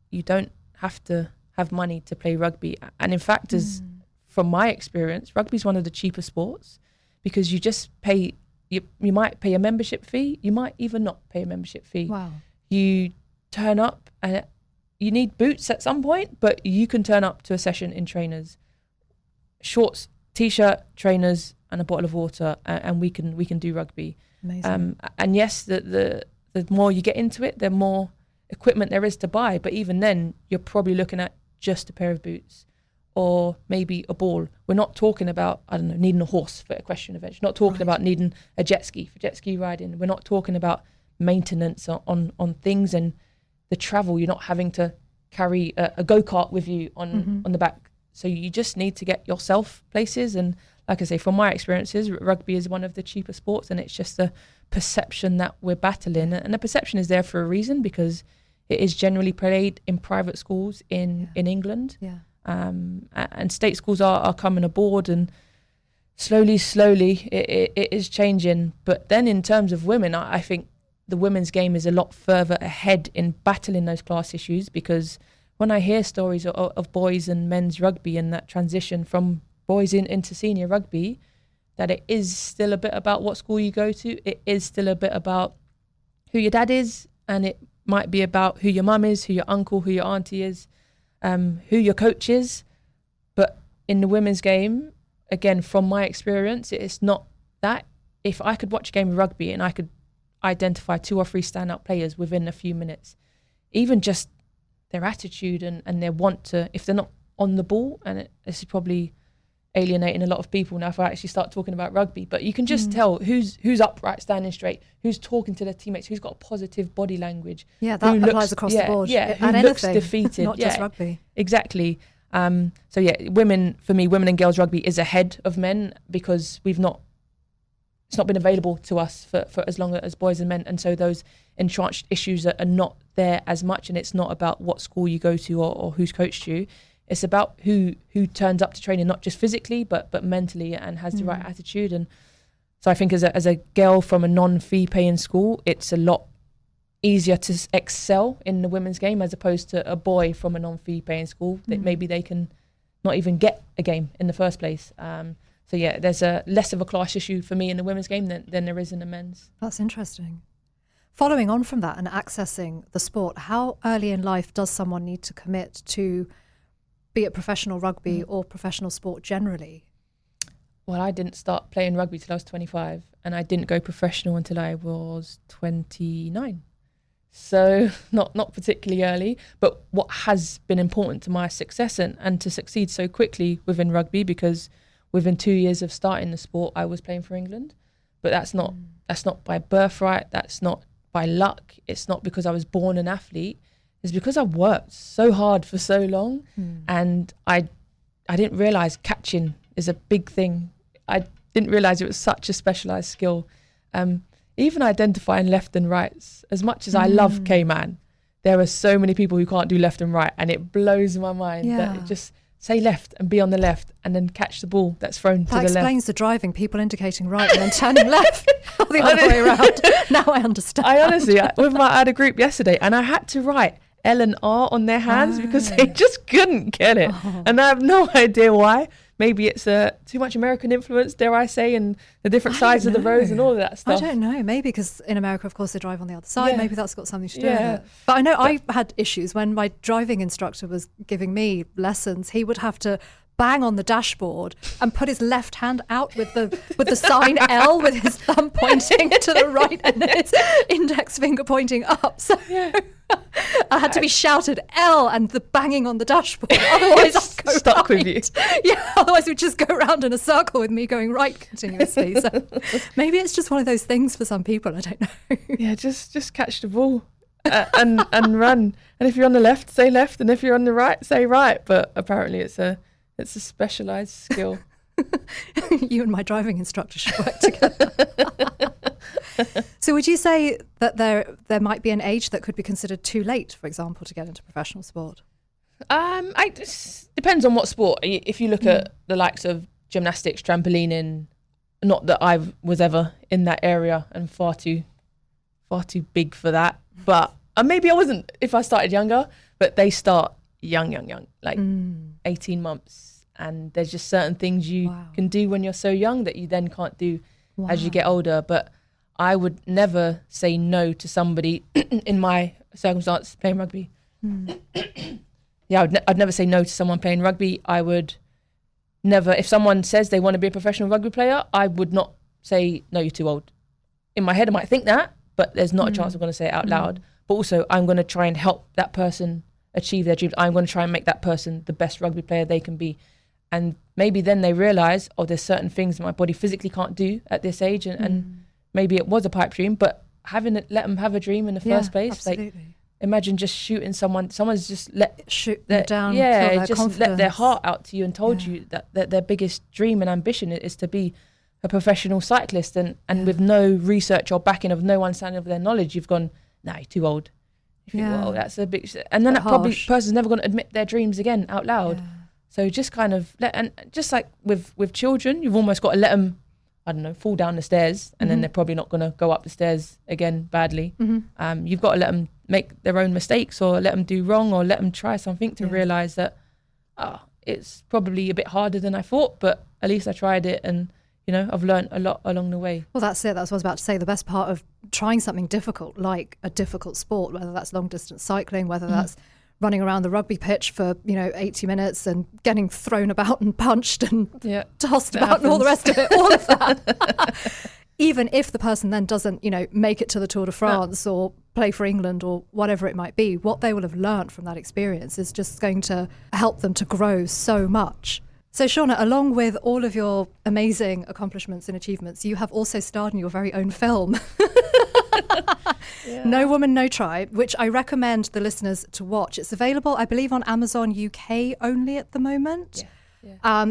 you don't have to have money to play rugby. And in fact, as from my experience, rugby is one of the cheaper sports, because you just pay, you might pay a membership fee, you might even not pay a membership fee. Wow. You turn up and you need boots at some point, but you can turn up to a session in trainers, shorts, t-shirt, trainers and a bottle of water, and we can do rugby. Amazing. And yes, the more you get into it, the more equipment there is to buy. But even then, you're probably looking at just a pair of boots or maybe a ball. We're not talking about, needing a horse for equestrian events. We're not talking about needing a jet ski for jet ski riding. We're not talking about maintenance on things and the travel. You're not having to carry a go-kart with you on the back. So you just need to get yourself places. And like I say, from my experiences, rugby is one of the cheaper sports, and it's just the perception that we're battling. And the perception is there for a reason, because it is generally played in private schools in England. And state schools are coming aboard, and slowly it is changing. But then in terms of women, I think the women's game is a lot further ahead in battling those class issues, because when I hear stories of boys and men's rugby and that transition from boys into senior rugby, that it is still a bit about what school you go to. It is still a bit about who your dad is, and it might be about who your mum is, who your uncle, who your auntie is. who your coach is. But in the women's game, again, from my experience, it's not that. If I could watch a game of rugby and I could identify 2 or 3 standout players within a few minutes, even just their attitude and their want to, if they're not on the ball, and this is probably alienating a lot of people now if I actually start talking about rugby, but you can just tell who's upright, standing straight, who's talking to their teamates, who's got a positive body language. Yeah, that applies across the board. Yeah, who looks defeated. Not just rugby. Exactly. So yeah, women and girls rugby is ahead of men because it's not been available to us for as long as boys and men, and so those entrenched issues are not there as much, and it's not about what school you go to or who's coached you. It's about who turns up to training, not just physically but mentally, and has the right attitude. And so I think as a girl from a non-fee paying school, it's a lot easier to excel in the women's game as opposed to a boy from a non-fee paying school that maybe they can not even get a game in the first place. So yeah, there's a less of a class issue for me in the women's game than there is in the men's. That's interesting. Following on from that and accessing the sport, how early in life does someone need to commit to be it professional rugby or professional sport generally? Well, I didn't start playing rugby till I was 25, and I didn't go professional until I was 29. So not particularly early, but what has been important to my success and to succeed so quickly within rugby, because within 2 years of starting the sport, I was playing for England. But that's not by birthright. That's not by luck. It's not because I was born an athlete. It's because I worked so hard for so long, and I didn't realise catching is a big thing. I didn't realise it was such a specialised skill. Even identifying left and rights, as much as I love K-Man, there are so many people who can't do left and right, and it blows my mind that it just say left and be on the left and then catch the ball that's thrown to the left. That explains the driving, people indicating right and then turning left or the other way around. Now I understand. I honestly, I had a group yesterday and I had to write L and R on their hands because they just couldn't get it. And I have no idea why. Maybe it's too much American influence, dare I say, and the different sides of the roads and all of that stuff. I don't know. Maybe because in America, of course, they drive on the other side. Maybe that's got something to do with it. But I know I had issues when my driving instructor was giving me lessons. He would have to bang on the dashboard and put his left hand out with the sign L with his thumb pointing to the right and his index finger pointing up. So I had to be shouted L and the banging on the dashboard. Otherwise I'd go stuck right. with you. Yeah, otherwise we'd just go around in a circle with me going right continuously. So maybe it's just one of those things for some people. I don't know. Yeah, just catch the ball and run. And if you're on the left, say left, and if you're on the right, say right. But apparently it's a specialised skill. You and my driving instructor should work together. So would you say that there might be an age that could be considered too late, for example, to get into professional sport? It depends on what sport. If you look at the likes of gymnastics, trampolining, not that I was ever in that area and far too big for that. But maybe I wasn't if I started younger, but they start young, like 18 months. And there's just certain things you can do when you're so young that you then can't do as you get older. But I would never say no to somebody in my circumstance playing rugby. I'd never say no to someone playing rugby. I would never, if someone says they want to be a professional rugby player, I would not say, no, you're too old. In my head, I might think that, but there's not a chance I'm going to say it out loud. But also, I'm going to try and help that person achieve their dreams. I'm going to try and make that person the best rugby player they can be. And maybe then they realise, there's certain things that my body physically can't do at this age. And maybe it was a pipe dream, but let them have a dream in the first place. Absolutely. Like, imagine just shooting someone's just shoot them down, just confidence. let their heart out to you and told you that their biggest dream and ambition is to be a professional cyclist, and with no research or backing of no understanding of their knowledge, you've gone, nah, you're too old. You think, well, that's a big, and then that probably person's never going to admit their dreams again out loud. So just kind of and just like with children, you've almost got to let them, I don't know, fall down the stairs, and then they're probably not going to go up the stairs again badly. You've got to let them make their own mistakes, or let them do wrong, or let them try something to realise that it's probably a bit harder than I thought, but at least I tried it, and I've learned a lot along the way. Well, that's it. That's what I was about to say. The best part of trying something difficult, like a difficult sport, whether that's long distance cycling, whether that's running around the rugby pitch for 80 minutes and getting thrown about and punched and tossed about and all the rest of it, all of that. Even if the person then doesn't make it to the Tour de France or play for England or whatever it might be, what they will have learned from that experience is just going to help them to grow so much. So Shaunagh, along with all of your amazing accomplishments and achievements, you have also starred in your very own film. No Woman, No Try, which I recommend the listeners to watch. It's available, I believe, on Amazon UK only at the moment,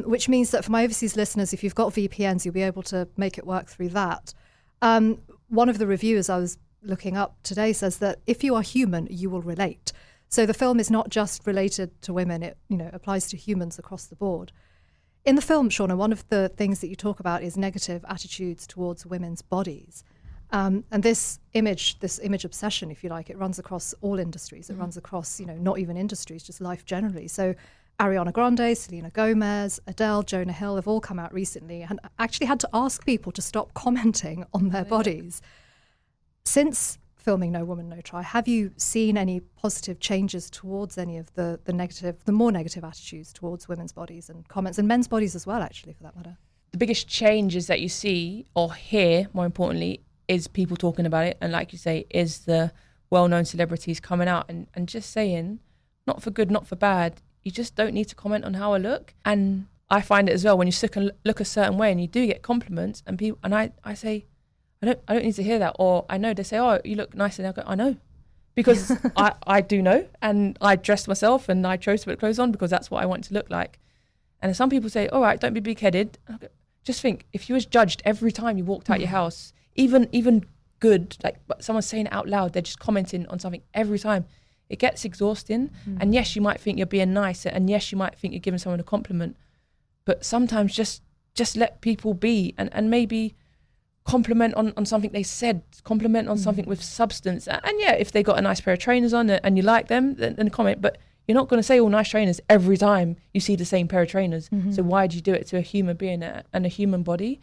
which means that for my overseas listeners, if you've got VPNs, you'll be able to make it work through that. One of the reviewers I was looking up today says that if you are human, you will relate. So the film is not just related to women, it applies to humans across the board. In the film, Shaunagh, one of the things that you talk about is negative attitudes towards women's bodies. And this image obsession, if you like, it runs across all industries. It runs across, not even industries, just life generally. So Ariana Grande, Selena Gomez, Adele, Jonah Hill have all come out recently and actually had to ask people to stop commenting on their bodies. Since filming No Woman, No Try, have you seen any positive changes towards any of the more negative attitudes towards women's bodies and comments, and men's bodies as well, actually, for that matter? The biggest changes that you see or hear, more importantly, is people talking about it, and like you say, is the well-known celebrities coming out and just saying, not for good, not for bad, you just don't need to comment on how I look. And I find it as well, when you look a certain way and you do get compliments, and people, and I say, I don't need to hear that. Or I know they say, oh, you look nice, and I go, I know, because I do know, and I dressed myself and I chose to put clothes on because that's what I want to look like. And some people say, all right, don't be big-headed. Just think, if you was judged every time you walked out your house, even good, like someone saying it out loud, they're just commenting on something every time, it gets exhausting. And yes, you might think you're being nice, and yes, you might think you're giving someone a compliment, but sometimes just let people be, and maybe compliment on something they said, compliment on something with substance. And yeah, if they got a nice pair of trainers on and you like them, then comment, but you're not going to say all nice trainers every time you see the same pair of trainers. So why do you do it to a human being and a human body?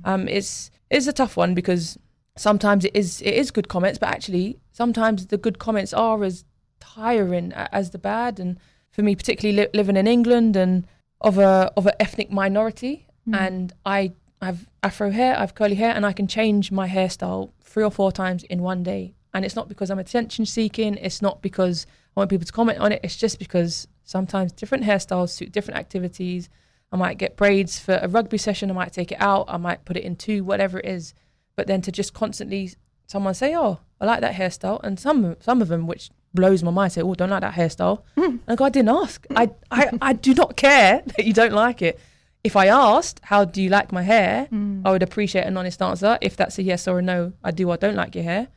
It's a tough one, because sometimes it is good comments, but actually sometimes the good comments are as tiring as the bad. And for me, particularly living in England and of an ethnic minority, and I have afro hair, I have curly hair, and I can change my hairstyle 3 or 4 times in one day. And it's not because I'm attention seeking, it's not because I want people to comment on it, it's just because sometimes different hairstyles suit different activities. I might get braids for a rugby session, I might take it out, I might put it in 2, whatever it is. But then to just constantly someone say, oh, I like that hairstyle, and some of them, which blows my mind, say, oh, don't like that hairstyle. And I go, I didn't ask. I do not care that you don't like it. If I asked, how do you like my hair? I would appreciate an honest answer. If that's a yes or a no, I do or don't like your hair.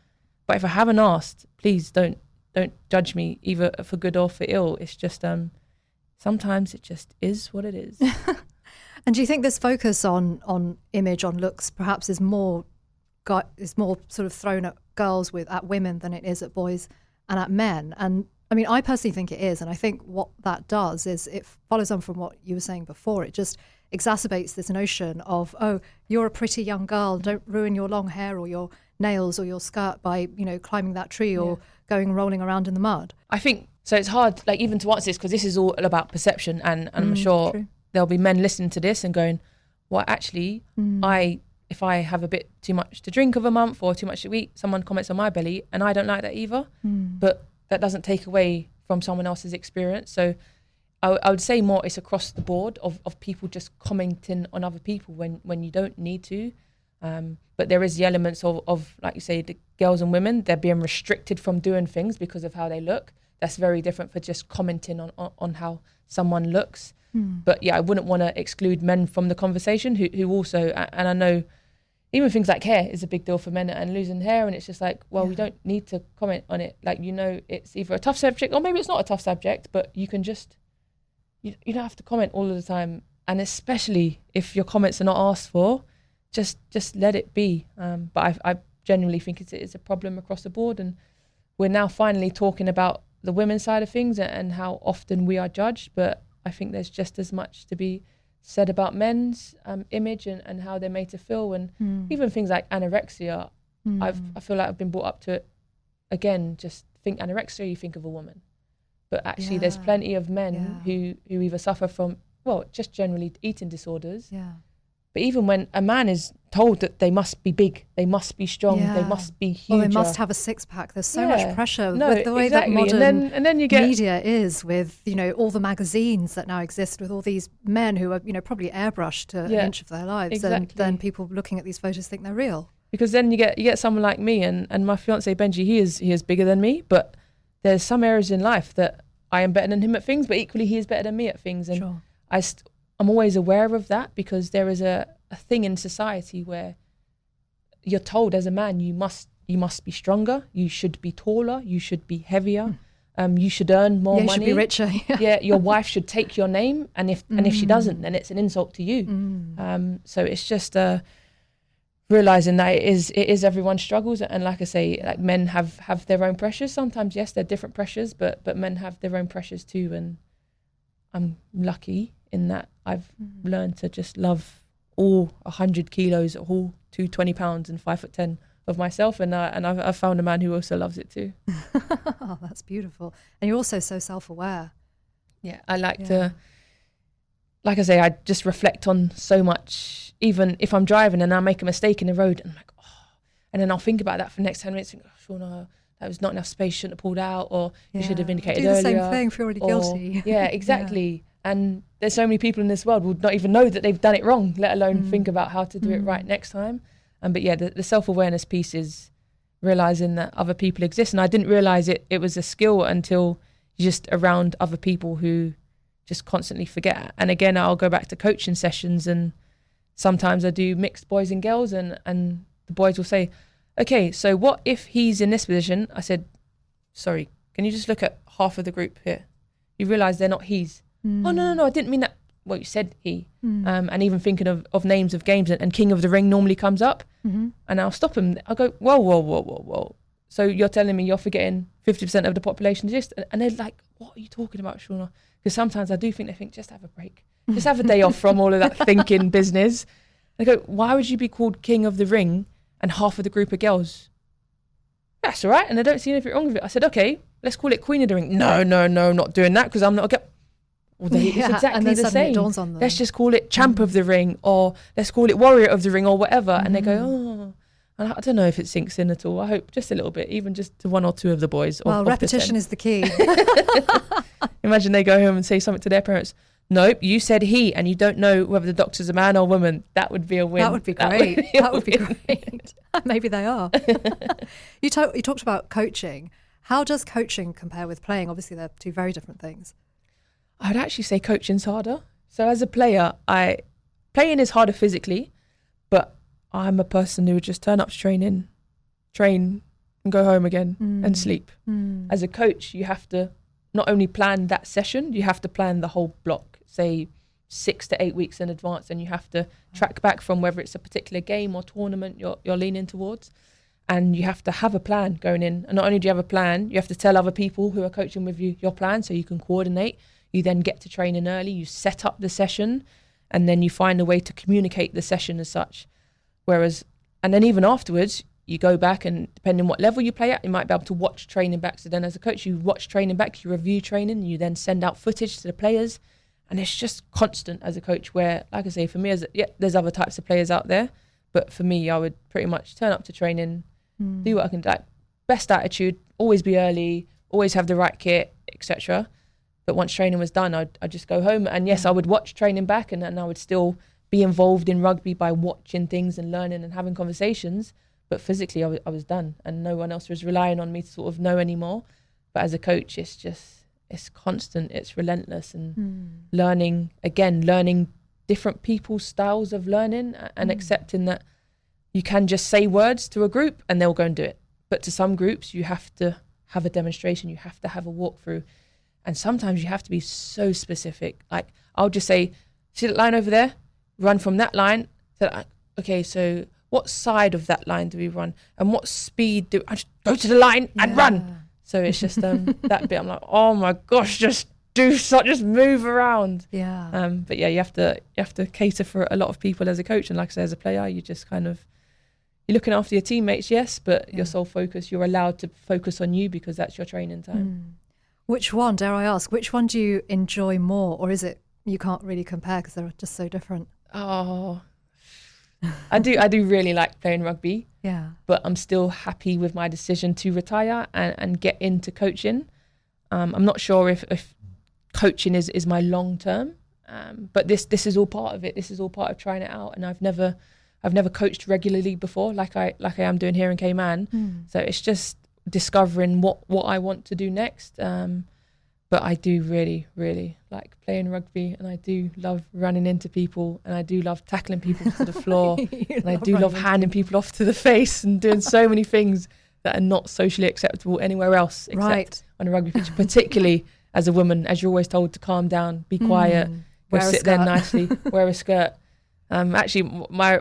But if I haven't asked, please don't judge me, either for good or for ill. It's just sometimes it just is what it is. And do you think this focus on image, on looks, perhaps is more sort of thrown at girls at women than it is at boys and at men? And I mean, I personally think it is, and I think what that does is it follows on from what you were saying before. It just exacerbates this notion of, oh, you're a pretty young girl, don't ruin your long hair or your nails or your skirt by climbing that tree or going rolling around in the mud. I think so. It's hard, like, even to answer this, because this is all about perception, and I'm sure there'll be men listening to this and going, well, actually, if I have a bit too much to drink of a month or too much to eat, someone comments on my belly, and I don't like that either. But that doesn't take away from someone else's experience. So I would say more it's across the board of people just commenting on other people when you don't need to. But there is the elements of, like you say, the girls and women, they're being restricted from doing things because of how they look. That's very different for just commenting on how someone looks. But yeah, I wouldn't want to exclude men from the conversation who also, and I know even things like hair is a big deal for men and losing hair, and it's just like, well, we don't need to comment on it. Like, it's either a tough subject or maybe it's not a tough subject, but you can just, you don't have to comment all of the time. And especially if your comments are not asked for, just let it be. But I genuinely think it's a problem across the board, and we're now finally talking about the women's side of things and how often we are judged, but I think there's just as much to be said about men's image and how they're made to feel, and even things like anorexia. I feel like I've been brought up to it again. Just think anorexia, you think of a woman. but actually there's plenty of men who either suffer from, well, just generally eating disorders. Yeah. But even when a man is told that they must be big, they must be strong, they must be huge. Or they must have a six-pack. There's so much pressure with the way that modern and then you get media is, with, you know, all the magazines that now exist with all these men who are, you know, probably airbrushed to an inch of their lives. Exactly. And then people looking at these photos think they're real. Because then you get someone like me and my fiance Benji, he is bigger than me, but there's some areas in life that I am better than him at things, but equally he is better than me at things. And I'm always aware of that, because there is a thing in society where you're told as a man you must be stronger, you should be taller, you should be heavier, you should earn more money. You should be richer. Your wife should take your name, and if she doesn't, then it's an insult to you. So it's just realizing that it is everyone's struggles, and like I say, like men have their own pressures. Sometimes yes, they're different pressures, but men have their own pressures too, and I'm lucky in that I've learned to just love all 100 kilos, all 220 pounds and 5'10" of myself, and I've found a man who also loves it too. Oh, that's beautiful. And you're also so self-aware. Yeah, I like to, like I say, I just reflect on so much. Even if I'm driving and I make a mistake in the road, and I'm like, oh, and then I'll think about that for the next 10 minutes. Think, oh, Shaunagh, that was not enough space, shouldn't have pulled out, or you should have indicated earlier. Do the same thing if you're already guilty. Yeah, exactly. And there's so many people in this world who would not even know that they've done it wrong, let alone think about how to do it right next time. But yeah, the self-awareness piece is realizing that other people exist. And I didn't realize it was a skill until you're just around other people who just constantly forget. And again, I'll go back to coaching sessions, and sometimes I do mixed boys and girls, and the boys will say, okay, so what if he's in this position? I said, sorry, can you just look at half of the group here? You realize they're not he's. Oh, no, I didn't mean that. Well, you said he. And even thinking of names of games, and King of the Ring normally comes up, and I'll stop him. I'll go, whoa. So you're telling me you're forgetting 50% of the population exist? And they're like, what are you talking about, Shaunagh? Because sometimes I do think they think, just have a break. Just have a day off from all of that thinking business. And I go, why would you be called King of the Ring and half of the group are girls? That's all right. And I don't see anything wrong with it. I said, okay, let's call it Queen of the Ring. No, not doing that, because I'm not a girl. Well, it's exactly the same. It dawns on them. Let's just call it Champ of the Ring, or let's call it Warrior of the Ring, or whatever. And they go, oh. And I don't know if it sinks in at all. I hope just a little bit, even just to one or two of the boys. Well, repetition is the key. Imagine they go home and say something to their parents. Nope, you said he, and you don't know whether the doctor's a man or woman. That would be a win. That would be great. That would be great. Maybe they are. You talked about coaching. How does coaching compare with playing? Obviously, they're two very different things. I would actually say coaching's harder. So as a player, playing is harder physically, but I'm a person who would just turn up to train, and go home again and sleep. As a coach, you have to not only plan that session, you have to plan the whole block, say 6 to 8 weeks in advance, and you have to track back from whether it's a particular game or tournament you're leaning towards. And you have to have a plan going in. And not only do you have a plan, you have to tell other people who are coaching with you your plan so you can coordinate. You then get to training early, you set up the session, and then you find a way to communicate the session as such. And then even afterwards, you go back, and depending on what level you play at, you might be able to watch training back. So then as a coach, you watch training back, you review training, you then send out footage to the players. And it's just constant as a coach, where, like I say, for me, there's other types of players out there. But for me, I would pretty much turn up to training, do what I can do, like best attitude, always be early, always have the right kit, etc. But once training was done, I'd just go home. And yes, I would watch training back, and I would still be involved in rugby by watching things and learning and having conversations. But physically, I was done, and no one else was relying on me to sort of know anymore. But as a coach, it's constant, it's relentless, and learning different people's styles of learning, and accepting that you can just say words to a group and they'll go and do it. But to some groups, you have to have a demonstration, you have to have a walkthrough. And sometimes you have to be so specific. Like, I'll just say, see that line over there? Run from that line. Okay, so what side of that line do we run? And what speed do I just go to the line and run? So it's just that bit. I'm like, oh my gosh, just move around. Yeah. But yeah, you have to cater for a lot of people as a coach. And like I say, as a player, you just you're looking after your teammates, yes, but your sole focus, you're allowed to focus on you because that's your training time. Which one, dare I ask, which one do you enjoy more? Or is it you can't really compare because they're just so different? Oh, I do really like playing rugby. Yeah. But I'm still happy with my decision to retire and get into coaching. I'm not sure if coaching is my long term, but this is all part of it. This is all part of trying it out. And I've never coached regularly before, like I am doing here in Cayman. So it's just discovering what I want to do next. But I do really, really like playing rugby, and I do love running into people, and I do love tackling people to the floor, and I do love handing people off to the face and doing so many things that are not socially acceptable anywhere else except on a rugby pitch, particularly as a woman, as you're always told to calm down, be quiet, go sit there nicely, wear a skirt. Actually, my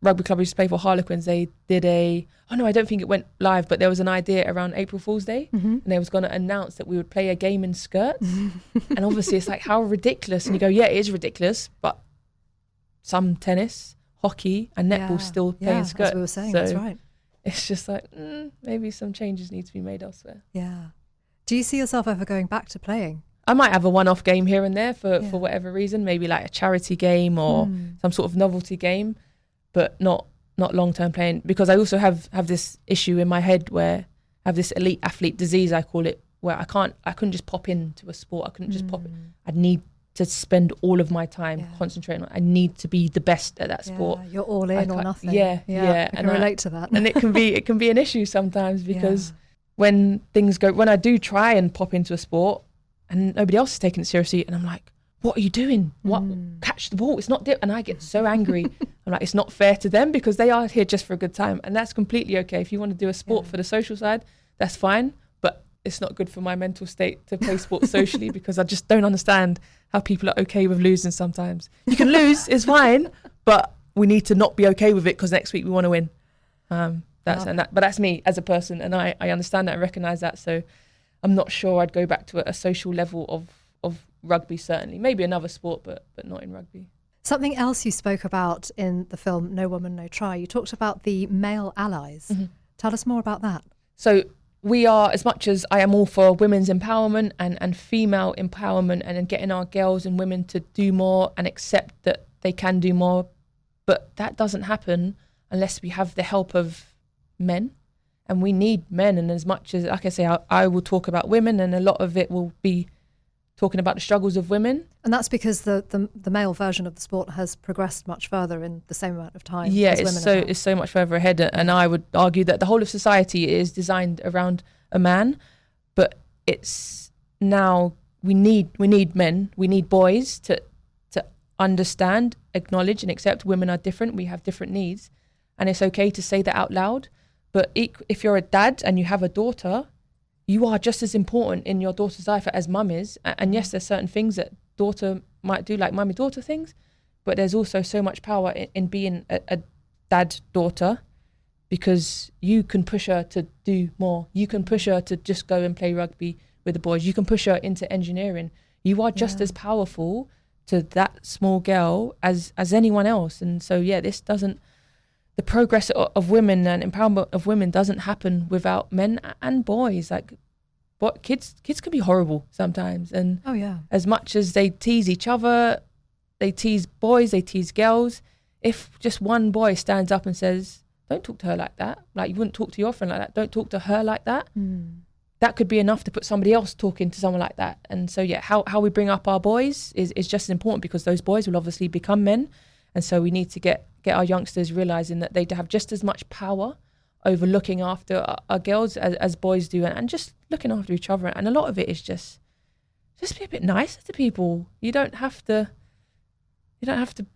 rugby club I used to play for, Harlequins, they did I don't think it went live, but there was an idea around April Fool's Day, and they was going to announce that we would play a game in skirts. And obviously it's like, how ridiculous. And you go, yeah, it is ridiculous, but some tennis, hockey and netball still play in skirts. As we were saying, so that's right. It's just like, maybe some changes need to be made elsewhere. Yeah. Do you see yourself ever going back to playing? I might have a one-off game here and there for whatever reason, maybe like a charity game or some sort of novelty game, but not long-term playing, because I also have this issue in my head where I have this elite athlete disease, I call it, where I couldn't just pop into a sport. I couldn't just pop in. I'd need to spend all of my time concentrating on it. I need to be the best at that sport. You're all in or nothing. Yeah. I can relate to that. And it can be an issue sometimes, because when I do try and pop into a sport and nobody else is taking it seriously, and I'm like, what are you doing? What? Catch the ball. It's not and I get so angry. I'm like, it's not fair to them, because they are here just for a good time, and that's completely okay. If you want to do a sport for the social side, that's fine, but it's not good for my mental state to play sports socially, because I just don't understand how people are okay with losing sometimes. You can lose, it's fine, but we need to not be okay with it because next week we want to win. But that's me as a person, and I understand that and recognise that. So I'm not sure I'd go back to a social level of rugby, certainly. Maybe another sport, but not in rugby. Something else you spoke about in the film No Woman, No Try, you talked about the male allies. Tell us more about that. So we are, as much as I am all for women's empowerment and female empowerment and getting our girls and women to do more and accept that they can do more, but that doesn't happen unless we have the help of men. And we need men. And as much as, like I say, I will talk about women, and a lot of it will be talking about the struggles of women. And that's because the male version of the sport has progressed much further in the same amount of time. Yeah, as it's so much further ahead. And I would argue that the whole of society is designed around a man, but it's now we need men, we need boys to understand, acknowledge and accept women are different, we have different needs, and it's okay to say that out loud. But if you're a dad and you have a daughter, you are just as important in your daughter's life as mum is. And yes, there's certain things that daughter might do, like mummy-daughter things, but there's also so much power in being a dad-daughter, because you can push her to do more. You can push her to just go and play rugby with the boys. You can push her into engineering. You are just as powerful to that small girl as anyone else. And so, the progress of women and empowerment of women doesn't happen without men and boys. Like, what kids can be horrible sometimes, and as much as they tease each other, they tease boys, they tease girls. If just one boy stands up and says, "Don't talk to her like that," like you wouldn't talk to your friend like that, don't talk to her like that, that could be enough to put somebody else talking to someone like that. And so how we bring up our boys is just as important, because those boys will obviously become men. And so we need to get our youngsters realising that they have just as much power over looking after our girls as boys do, and just looking after each other. And a lot of it is just be a bit nicer to people. You don't have to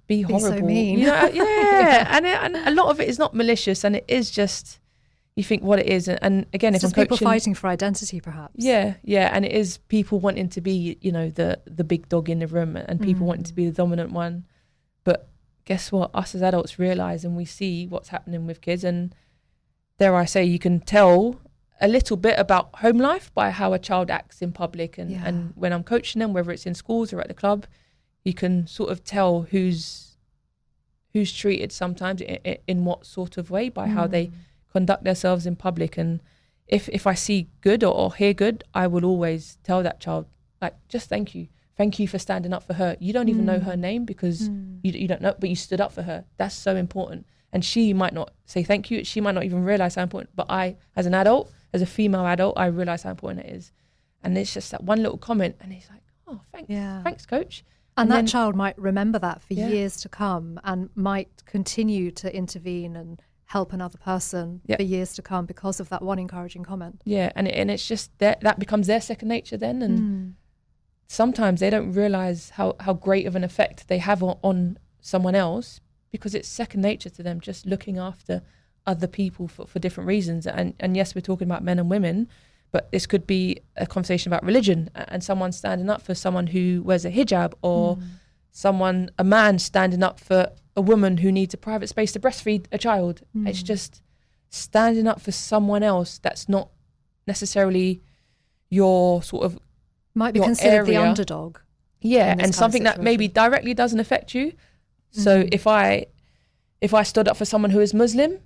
be horrible. So mean. And a lot of it is not malicious, and it is just, you think what it is. And again, it's if just I'm people coaching, fighting for identity, perhaps. Yeah, and it is people wanting to be, the big dog in the room, and people wanting to be the dominant one. But guess what? Us as adults realise, and we see what's happening with kids, and dare I say, you can tell a little bit about home life by how a child acts in public. And when I'm coaching them, whether it's in schools or at the club, you can sort of tell who's treated sometimes in what sort of way by how they conduct themselves in public. And if I see good or hear good, I will always tell that child, like, just thank you for standing up for her. You don't even know her name because you don't know, but you stood up for her. That's so important. And she might not say thank you, she might not even realize how important, but I, as an adult, as a female adult, I realize how important it is. And it's just that one little comment, and he's like, oh, thanks, coach. And that child might remember that for years to come, and might continue to intervene and help another person for years to come because of that one encouraging comment. Yeah, and it's just that becomes their second nature then. And sometimes they don't realize how great of an effect they have on someone else, because it's second nature to them, just looking after other people for different reasons. And yes, we're talking about men and women, but this could be a conversation about religion and someone standing up for someone who wears a hijab, or a man standing up for a woman who needs a private space to breastfeed a child. It's just standing up for someone else that's not necessarily your sort of, might be considered the underdog. Yeah, and something that maybe directly doesn't affect you. So if I stood up for someone who is Muslim,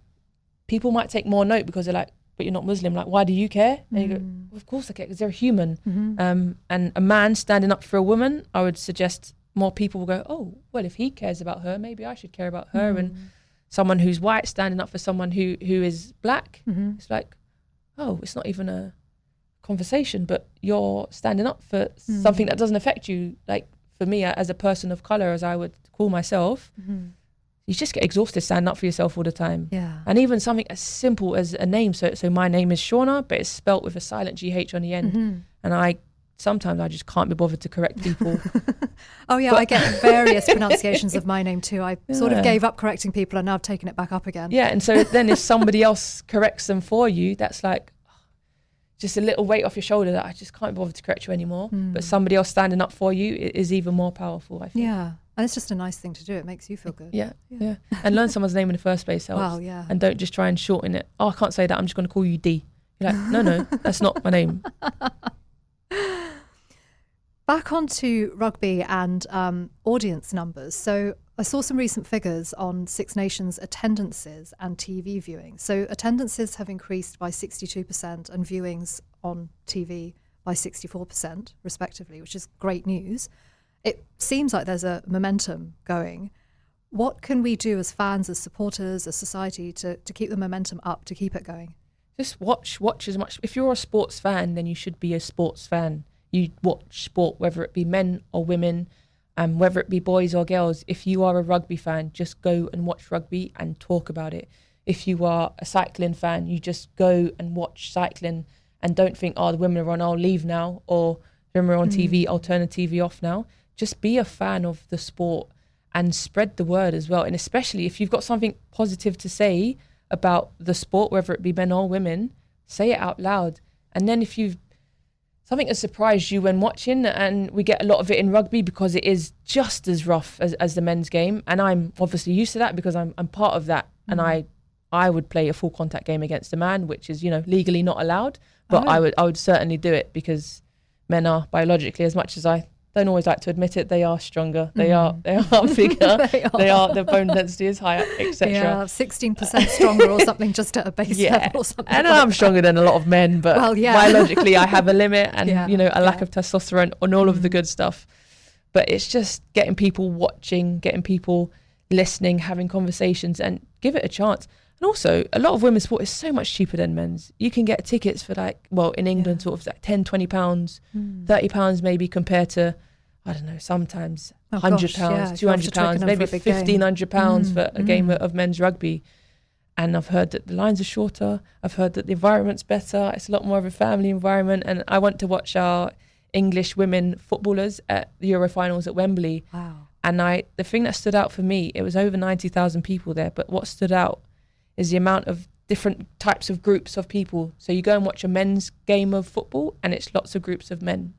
people might take more note because they're like, but you're not Muslim, like, why do you care? And you go, well, of course I care, because they're a human. And a man standing up for a woman, I would suggest more people will go, oh, well, if he cares about her, maybe I should care about her. And someone who's white standing up for someone who is black, it's like, oh, it's not even a conversation, but you're standing up for something that doesn't affect you. Like, for me, as a person of color, as I would call myself, you just get exhausted standing up for yourself all the time. Yeah. And even something as simple as a name. So my name is Shaunagh, but it's spelt with a silent GH on the end. And sometimes I just can't be bothered to correct people. Oh yeah, I get various pronunciations of my name too. I sort of gave up correcting people, and now I've taken it back up again. Yeah, and so then if somebody else corrects them for you, that's like just a little weight off your shoulder that I just can't be bothered to correct you anymore. But somebody else standing up for you is even more powerful, I think. Yeah. And it's just a nice thing to do. It makes you feel good. Yeah. And learn someone's name in the first place helps. Wow, yeah. And don't just try and shorten it. Oh, I can't say that, I'm just going to call you D. You're like, no, that's not my name. Back onto rugby and audience numbers. So I saw some recent figures on Six Nations attendances and TV viewing. So attendances have increased by 62% and viewings on TV by 64% respectively, which is great news. It seems like there's a momentum going. What can we do as fans, as supporters, as society to keep the momentum up, to keep it going? Just watch as much. If you're a sports fan, then you should be a sports fan. You watch sport, whether it be men or women, and whether it be boys or girls. If you are a rugby fan, just go and watch rugby and talk about it. If you are a cycling fan, you just go and watch cycling and don't think, oh, the women are on, I'll leave now, or the women are on TV, I'll turn the TV off now. Just be a fan of the sport and spread the word as well. And especially if you've got something positive to say about the sport, whether it be men or women, say it out loud. And then if you've something has surprised you when watching, and we get a lot of it in rugby because it is just as rough as the men's game. And I'm obviously used to that because I'm part of that. And I would play a full contact game against a man, which is, legally not allowed. But I would certainly do it because men are biologically, as much as I don't always like to admit it, they are stronger. They are bigger. Their bone density is higher, etc. Yeah, 16% stronger or something, just at a base level or something. And I'm stronger than a lot of men, but biologically I have a limit and a lack of testosterone and all of the good stuff. But it's just getting people watching, getting people listening, having conversations, and give it a chance. And also, a lot of women's sport is so much cheaper than men's. You can get tickets for in England, sort of like £10, £20, £30 maybe, compared to, I don't know, sometimes £100, £200, maybe £1,500 for a game of men's rugby. And I've heard that the lines are shorter. I've heard that the environment's better. It's a lot more of a family environment. And I went to watch our English women footballers at the Euro finals at Wembley. Wow. And the thing that stood out for me, it was over 90,000 people there. But what stood out is the amount of different types of groups of people. So you go and watch a men's game of football and it's lots of groups of men.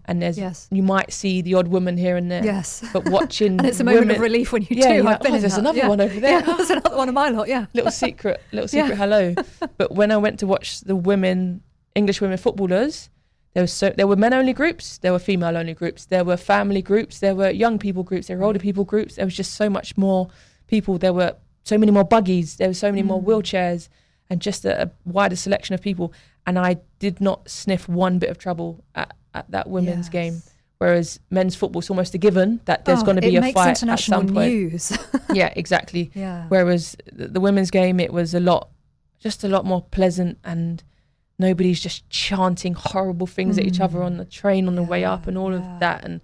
And you might see the odd woman here and there. Yes. But watching and it's a moment of relief when you do. I've been there's another one over there. Yeah, there's another one of my lot, Little secret hello. But when I went to watch the English women footballers, there were men only groups, there were female only groups, there were family groups, there were young people groups, there were older people groups. There was just so much more people. There were so many more buggies, there were so many more wheelchairs, and just a wider selection of people. and I did not sniff one bit of trouble at that women's game. Whereas men's football is almost a given that there's going to be a fight international at some point. news. Yeah, exactly. Yeah. Whereas the women's game, it was a lot more pleasant, and nobody's just chanting horrible things at each other on the train on the way up and all of that. And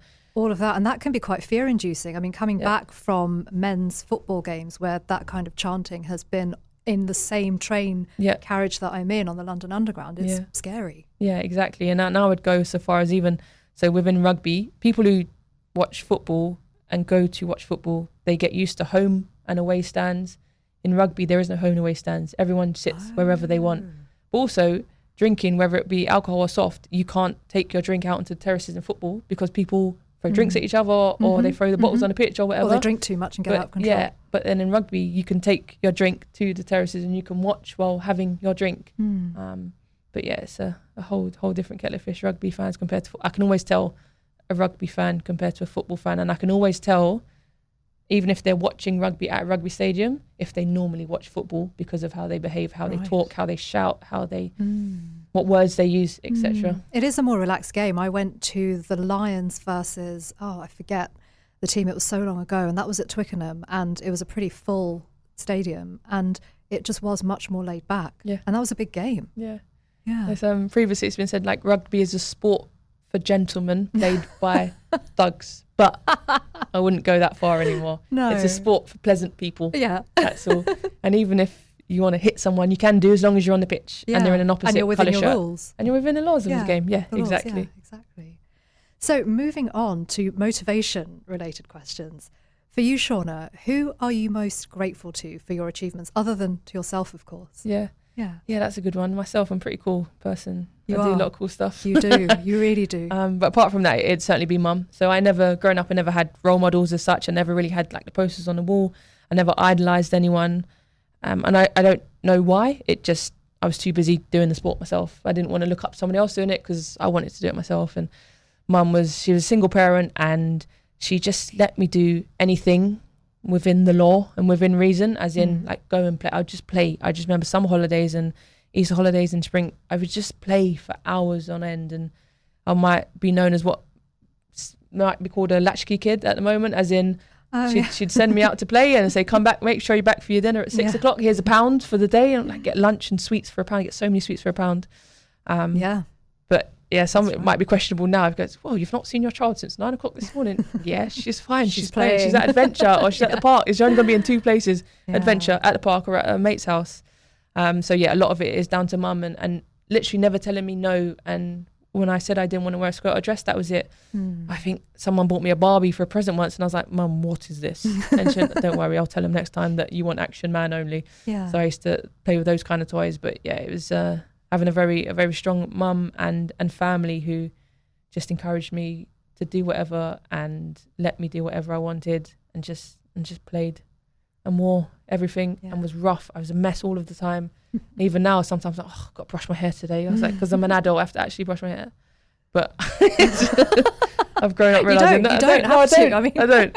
that can be quite fear-inducing. I mean, coming back from men's football games where that kind of chanting has been in the same train carriage that I'm in on the London Underground, it's scary. Yeah, exactly. And I would go so far as even, so within rugby, people who watch football and go to watch football, they get used to home and away stands. In rugby, there is no home and away stands. Everyone sits wherever they want. But also, drinking, whether it be alcohol or soft, you can't take your drink out onto the terraces in football because people throw drinks at each other, or they throw the bottles on the pitch or whatever. Or they drink too much and get out of control. Yeah, but then in rugby, you can take your drink to the terraces and you can watch while having your drink. But yeah, it's a whole different kettle of fish, rugby fans compared to I can always tell a rugby fan compared to a football fan, and I can always tell, even if they're watching rugby at a rugby stadium, if they normally watch football because of how they behave, how they talk, how they shout, how they, what words they use, etc. It is a more relaxed game. I went to the Lions versus, I forget the team, it was so long ago, and that was at Twickenham, and it was a pretty full stadium, and it just was much more laid back. Yeah. And that was a big game. Yeah. Previously it's been said like rugby is a sport for gentlemen played by thugs, but I wouldn't go that far anymore. No, it's a sport for pleasant people. Yeah, that's all. And even if you want to hit someone, you can do as long as you're on the pitch and they're in an opposite colour shirt, rules. And you're within the laws of the game. Yeah, exactly. Yeah, exactly. So moving on to motivation related questions. For you, Shaunagh, who are you most grateful to for your achievements, other than to yourself, of course? Yeah, that's a good one. Myself, I'm a pretty cool person. I do a lot of cool stuff. You do, you really do. But apart from that, it'd certainly be mum. So growing up, I never had role models as such. I never really had like the posters on the wall. I never idolised anyone. And I don't know why. I was too busy doing the sport myself. I didn't want to look up somebody else doing it because I wanted to do it myself. And mum she was a single parent, and she just let me do anything within the law and within reason, as in like go and play. I'd just play. I just remember summer holidays and Easter holidays in spring, I would just play for hours on end, and I might be known as what might be called a latchkey kid at the moment, as in she'd send me out to play and say, come back, make sure you're back for your dinner at 6 o'clock, here's £1 for the day, and like get lunch and sweets for £1, get so many sweets for £1. But yeah, it might be questionable now. It goes, well, you've not seen your child since 9 o'clock this morning. Yeah, she's fine. She's playing. She's at adventure, or she's at the park. She's only going to be in 2 places, adventure, at the park or at a mate's house. So yeah, a lot of it is down to mum and literally never telling me no. And when I said I didn't want to wear a skirt or dress, that was it. I think someone bought me a Barbie for a present once, and I was like, Mum, what is this? And she said, don't worry, I'll tell him next time that you want Action Man only. Yeah. So I used to play with those kind of toys. But yeah, it was having a very strong mum and family who just encouraged me to do whatever and let me do whatever I wanted, and just played and wore everything and was rough. I was a mess all of the time. Even now, sometimes I'm like, I've got to brush my hair today. I was like, because I'm an adult, I have to actually brush my hair. But I've grown up realising that I don't.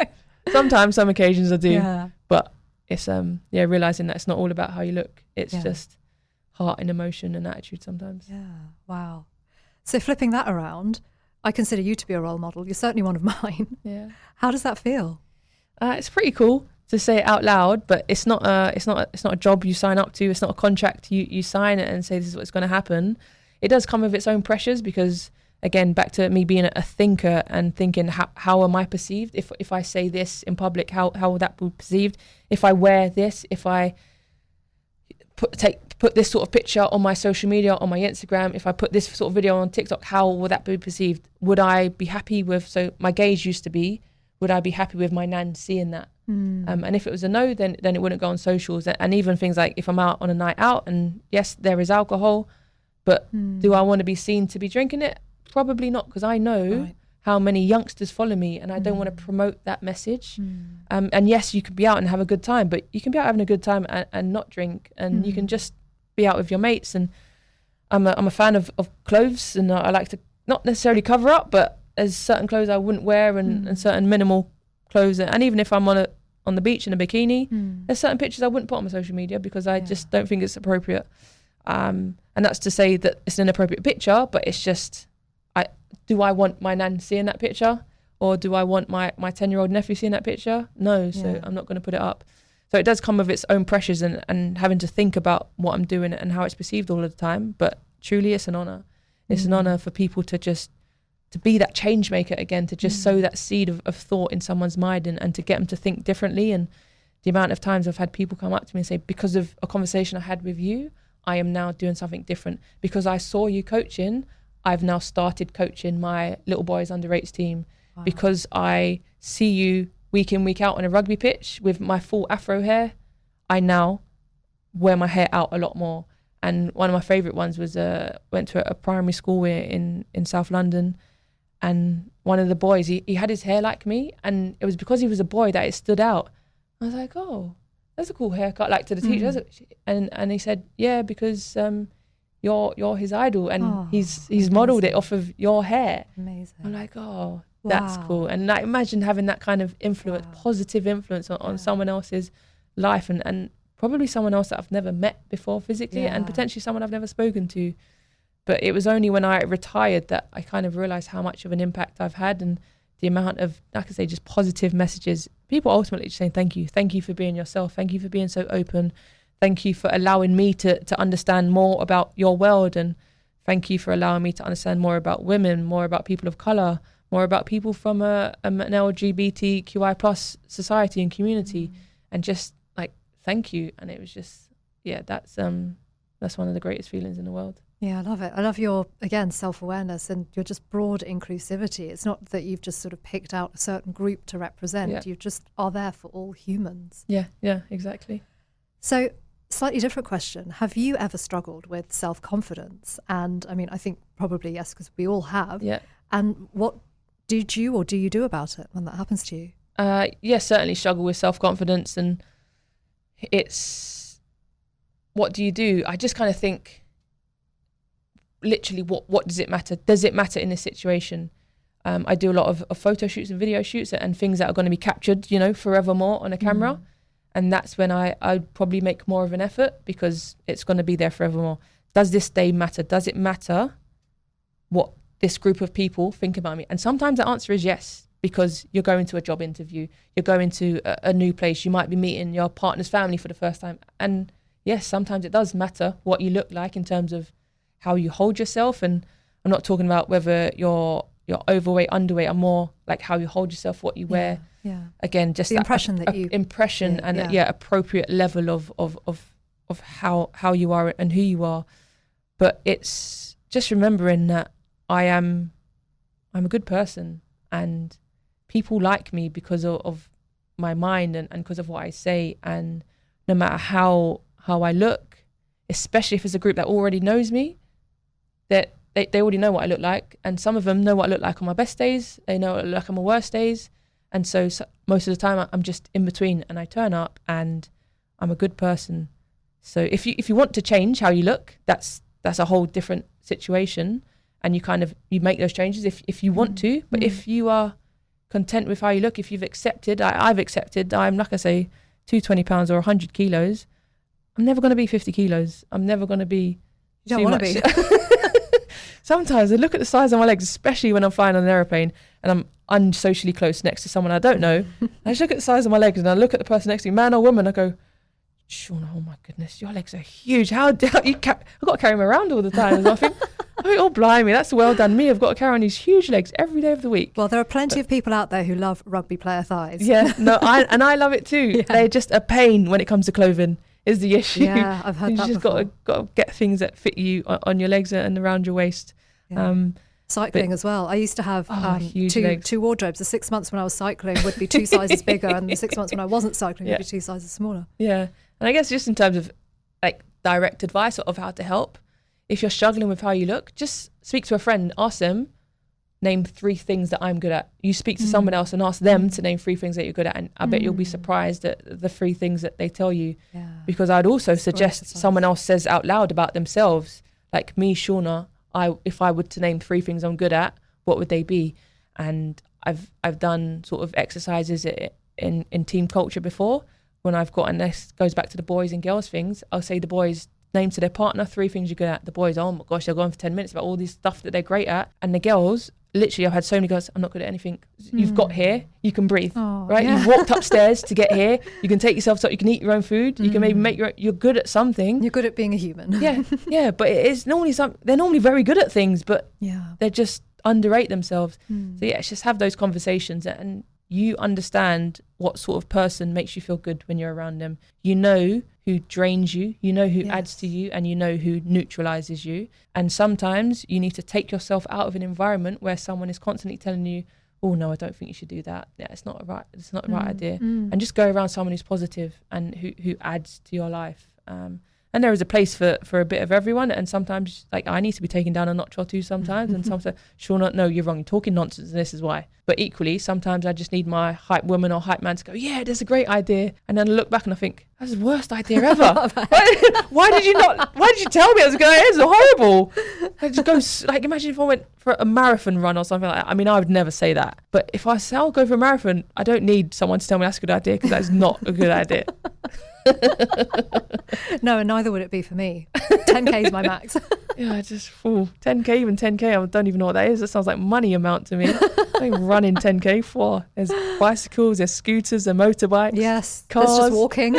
Sometimes, some occasions I do. Yeah. But it's realising that it's not all about how you look. It's just heart and emotion and attitude sometimes. Yeah, wow. So flipping that around, I consider you to be a role model. You're certainly one of mine. Yeah. How does that feel? It's pretty cool to say it out loud, but it's not a job you sign up to. It's not a contract you sign it and say this is what's going to happen. It does come with its own pressures, because again, back to me being a thinker and thinking, how am I perceived? If I say this in public, how will that be perceived? If I wear this, if I put this sort of picture on my social media, on my Instagram, if I put this sort of video on TikTok, how will that be perceived? Would I be happy with, so my gauge used to be, would I be happy with my nan seeing that? And if it was a no, then it wouldn't go on socials. And even things like if I'm out on a night out, and yes, there is alcohol, but do I want to be seen to be drinking it? Probably not, because I know how many youngsters follow me, and I don't want to promote that message. And yes, you could be out and have a good time, but you can be out having a good time and not drink, and you can just be out with your mates. And I'm a fan of clothes, and I like to not necessarily cover up, but there's certain clothes I wouldn't wear, and certain minimal clothes. And even if I'm on the beach in a bikini, there's certain pictures I wouldn't put on my social media because I just don't think it's appropriate. And And that's to say that it's an inappropriate picture, but it's just, do I want my nan seeing that picture? Or do I want my 10-year-old nephew seeing that picture? No, so I'm not going to put it up. So it does come with its own pressures and having to think about what I'm doing and how it's perceived all of the time. But truly, it's an honor. It's an honor for people to be that change maker again, to just sow that seed of thought in someone's mind and to get them to think differently. And the amount of times I've had people come up to me and say, because of a conversation I had with you, I am now doing something different. Because I saw you coaching, I've now started coaching my little boys under 8s team. Wow. Because I see you week in, week out on a rugby pitch with my full afro hair, I now wear my hair out a lot more. And one of my favourite ones was went to a primary school in South London, and one of the boys, he had his hair like me, and it was because he was a boy that it stood out. I was like, oh, that's a cool haircut, like to the teacher. And he said, yeah, because you're his idol, and he's modelled it off of your hair. Amazing. I'm like, oh, that's cool. And like, imagine having that kind of influence, positive influence on someone else's life, and probably someone else that I've never met before physically, and potentially someone I've never spoken to. But it was only when I retired that I kind of realised how much of an impact I've had, and the amount of, like I say, just positive messages. People ultimately just saying thank you for being yourself, thank you for being so open, thank you for allowing me to understand more about your world, and thank you for allowing me to understand more about women, more about people of colour, more about people from an LGBTQI plus society and community, and just like, thank you. And it was just, that's one of the greatest feelings in the world. Yeah, I love it. I love your, again, self-awareness and your just broad inclusivity. It's not that you've just sort of picked out a certain group to represent. Yeah. You just are there for all humans. Yeah, exactly. So, slightly different question. Have you ever struggled with self-confidence? And I mean, I think probably yes, because we all have. Yeah. And what did you or do you do about it when that happens to you? Yes, certainly struggle with self-confidence. And it's, what do you do? I just kind of think, literally, what does it matter? Does it matter in this situation? I do a lot of photo shoots and video shoots and things that are going to be captured, forevermore on a camera. And that's when I'd probably make more of an effort, because it's going to be there forevermore. Does this day matter? Does it matter what this group of people think about me? And sometimes the answer is yes, because you're going to a job interview, you're going to a new place, you might be meeting your partner's family for the first time. And yes, sometimes it does matter what you look like in terms of how you hold yourself. And I'm not talking about whether you're overweight, underweight. I'm more like how you hold yourself, what you wear. Yeah. Again, just the impression that you appropriate level of how you are and who you are. But it's just remembering that I'm a good person, and people like me because of my mind and because of what I say. And no matter how I look, especially if it's a group that already knows me, that they already know what I look like. And some of them know what I look like on my best days. They know what I look like on my worst days. And so most of the time I'm just in between, and I turn up and I'm a good person. So if you want to change how you look, that's a whole different situation, and you make those changes if you want to. But if you are content with how you look, if you've accepted, I've accepted, I'm not going to say 220 pounds or 100 kilos. I'm never going to be 50 kilos. I'm never going to be You don't want to be. Sometimes I look at the size of my legs, especially when I'm flying on an aeroplane and I'm unsocially close next to someone I don't know. I just look at the size of my legs and I look at the person next to me, man or woman, I go, Shaunagh, oh my goodness, your legs are huge. I've got to carry them around all the time. And I think, oh, blimey, that's well done me. I've got to carry on these huge legs every day of the week. Well, there are plenty of people out there who love rugby player thighs. Yeah, no, I love it too. Yeah. They're just a pain when it comes to clothing. Is the issue. Yeah, I've heard that before. You just got to get things that fit you on your legs and around your waist. Yeah. Cycling as well. I used to have two wardrobes. The 6 months when I was cycling would be 2 sizes bigger, and the 6 months when I wasn't cycling would be 2 sizes smaller. Yeah, and I guess just in terms of like direct advice of how to help, if you're struggling with how you look, just speak to a friend, ask them, name 3 things that I'm good at. You speak to someone else and ask them to name 3 things that you're good at, and I bet you'll be surprised at the 3 things that they tell you. Yeah. Because I'd also suggest someone else says out loud about themselves, like me, Shaunagh, if I were to name 3 things I'm good at, what would they be? And I've done sort of exercises in team culture before, when I've got, and this goes back to the boys and girls things, I'll say the boys, name to their partner 3 things you're good at. The boys, oh my gosh, they're going for 10 minutes about all these stuff that they're great at. And the girls, literally, I've had so many girls, I'm not good at anything. You've got here, you can breathe, right? Yeah. You've walked upstairs to get here. You can take yourself, so you can eat your own food. You can maybe make you're good at something. You're good at being a human. Yeah. But it is normally they're normally very good at things, but they're just underrate themselves. So yeah, it's just have those conversations, and you understand what sort of person makes you feel good when you're around them. You know who drains you, you know who adds to you, and you know who neutralizes you. And sometimes you need to take yourself out of an environment where someone is constantly telling you, oh no, I don't think you should do that. Yeah, it's not the right idea. And just go around someone who's positive and who adds to your life. And there is a place for a bit of everyone. And sometimes, like, I need to be taken down a notch or two sometimes. And sometimes, Shaunagh, no, you're wrong. You're talking nonsense, and this is why. But equally, sometimes I just need my hype woman or hype man to go, yeah, that's a great idea. And then I look back and I think, that's the worst idea ever. Why did you tell me it was a good idea? It's horrible. I just go, like, imagine if I went for a marathon run or something like that. I mean, I would never say that. But if I say I'll go for a marathon, I don't need someone to tell me that's a good idea, because that's not a good idea. No, and neither would it be for me. 10k is my max. Yeah, just 10k, even 10k, I don't even know what that is. That sounds like money amount to me. I ain't running 10k for. There's bicycles, there's scooters, there's motorbikes. Yes, cars. there's just walking.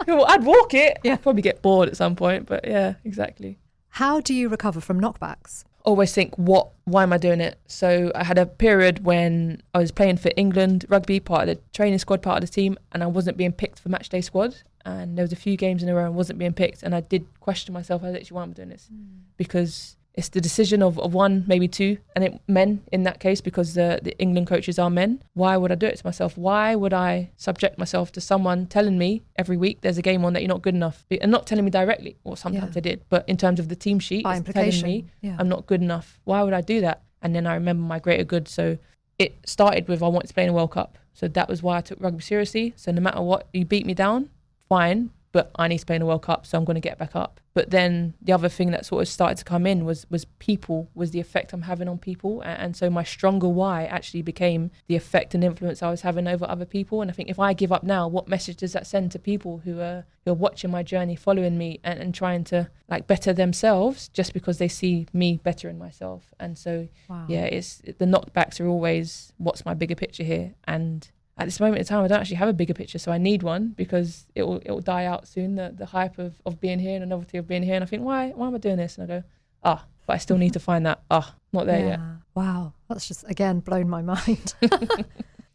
Well, I'd walk it. Yeah, probably get bored at some point, but yeah, exactly. How do you recover from knockbacks? Always think, why am I doing it? So I had a period when I was playing for England rugby, part of the training squad, part of the team, and I wasn't being picked for match day squad. And there was a few games in a row and wasn't being picked. And I did question myself, why am I doing this? Because it's the decision of one, maybe two, and men in that case, because the England coaches are men. Why would I do it to myself? Why would I subject myself to someone telling me every week there's a game on that you're not good enough? And not telling me directly, or sometimes they did, but in terms of the team sheet, by it's telling implication, me I'm not good enough. Why would I do that? And then I remember my greater good. So it started with, I wanted to play in a World Cup. So that was why I took rugby seriously. So no matter what, you beat me down, fine, but I need to play in a World Cup, so I'm going to get back up. But then the other thing that sort of started to come in was people, was the effect I'm having on people. And so my stronger why actually became the effect and influence I was having over other people. And I think if I give up now, what message does that send to people who are watching my journey, following me and trying to like better themselves just because they see me better in myself? And so, the knockbacks are always, what's my bigger picture here? And at this moment in time, I don't actually have a bigger picture, so I need one, because it will die out soon, the hype of being here and the novelty of being here. And I think, why am I doing this? And I go, but I still need to find that, not there yet. Wow, that's just, again, blown my mind.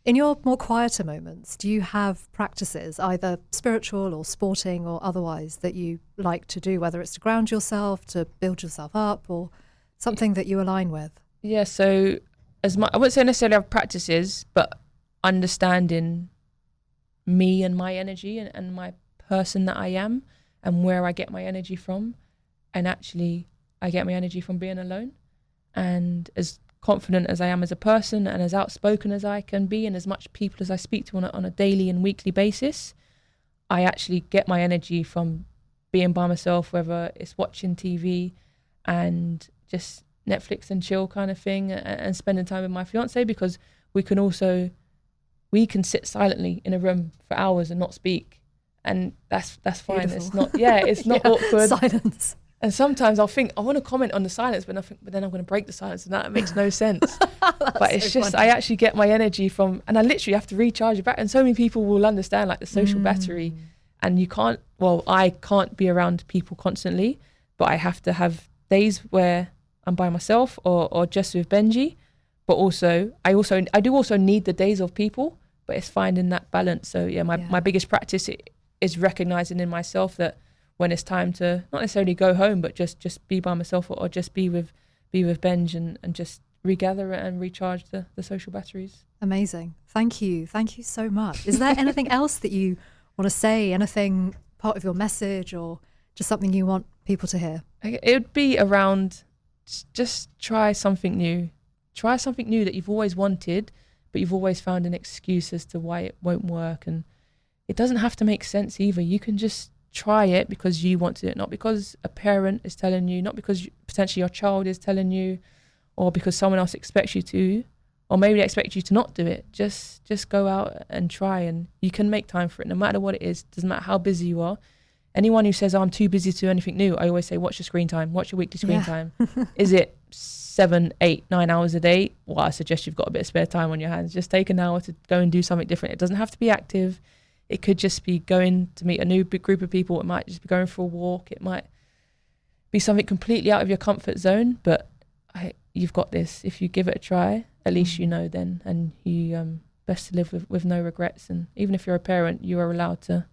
In your more quieter moments, do you have practices, either spiritual or sporting or otherwise, that you like to do, whether it's to ground yourself, to build yourself up, or something that you align with? Yeah, so I wouldn't say necessarily have practices, but understanding me and my energy and my person that I am and where I get my energy from. And actually, I get my energy from being alone. And as confident as I am as a person and as outspoken as I can be and as much people as I speak to on a daily and weekly basis, I actually get my energy from being by myself, whether it's watching TV and just Netflix and chill kind of thing, and spending time with my fiance, because we can sit silently in a room for hours and not speak, and that's fine. Beautiful. It's not awkward. Silence. And sometimes I'll think I want to comment on the silence, but then I'm going to break the silence, and that makes no sense. But it's so just funny. I actually get my energy from, and I literally have to recharge it back. And so many people will understand like the social battery, and I can't be around people constantly, but I have to have days where I'm by myself or just with Benji. But I do also need the days of people, but it's finding that balance. So my biggest practice is recognizing in myself that when it's time to not necessarily go home, but just be by myself or just be with Benj and just regather and recharge the social batteries. Amazing. Thank you so much. Is there anything else that you want to say, anything part of your message, or just something you want people to hear? It would be around just try something new. Try something new that you've always wanted, but you've always found an excuse as to why it won't work. And it doesn't have to make sense either. You can just try it because you want to do it, not because a parent is telling you, not because potentially your child is telling you, or because someone else expects you to, or maybe they expect you to not do it. Just go out and try, and you can make time for it no matter what it is. Doesn't matter how busy you are. anyone who says, oh, I'm too busy to do anything new, I always say, what's your screen time? What's your weekly screen time? Is it 7, 8, 9 hours a day? Well, I suggest you've got a bit of spare time on your hands. Just take an hour to go and do something different. It doesn't have to be active. It could just be going to meet a new big group of people. It might just be going for a walk. It might be something completely out of your comfort zone, but you've got this. If you give it a try, at least you know then, and you best to live with no regrets. And even if you're a parent, you're allowed to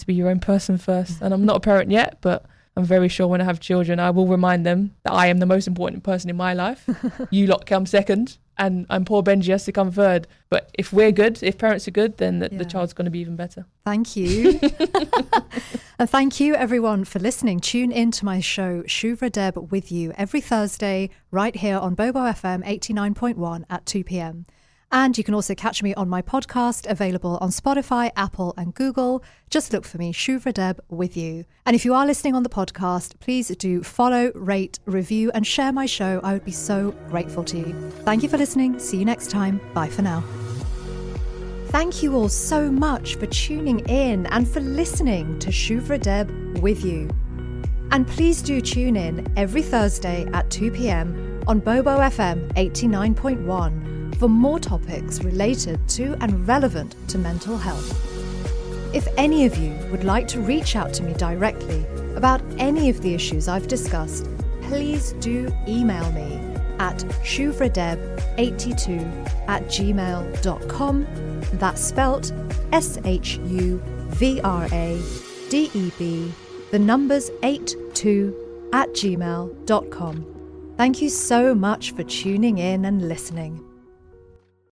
be your own person first. And I'm not a parent yet, but I'm very sure when I have children, I will remind them that I am the most important person in my life. You lot come second, and poor Benji has to come third. But if we're good, if parents are good, then the child's going to be even better. Thank you. And thank you everyone for listening. Tune in to my show, Shuvra Deb with you, every Thursday, right here on Bobo FM 89.1 at 2 p.m. And you can also catch me on my podcast, available on Spotify, Apple and Google. Just look for me, Shuvra Deb with you. And if you are listening on the podcast, please do follow, rate, review and share my show. I would be so grateful to you. Thank you for listening. See you next time. Bye for now. Thank you all so much for tuning in and for listening to Shuvra Deb with you. And please do tune in every Thursday at 2 p.m. on Bobo FM 89.1 for more topics related to and relevant to mental health. If any of you would like to reach out to me directly about any of the issues I've discussed, please do email me at shuvradeb82@gmail.com. That's spelt SHUVRADEB, the numbers 82 @gmail.com. Thank you so much for tuning in and listening.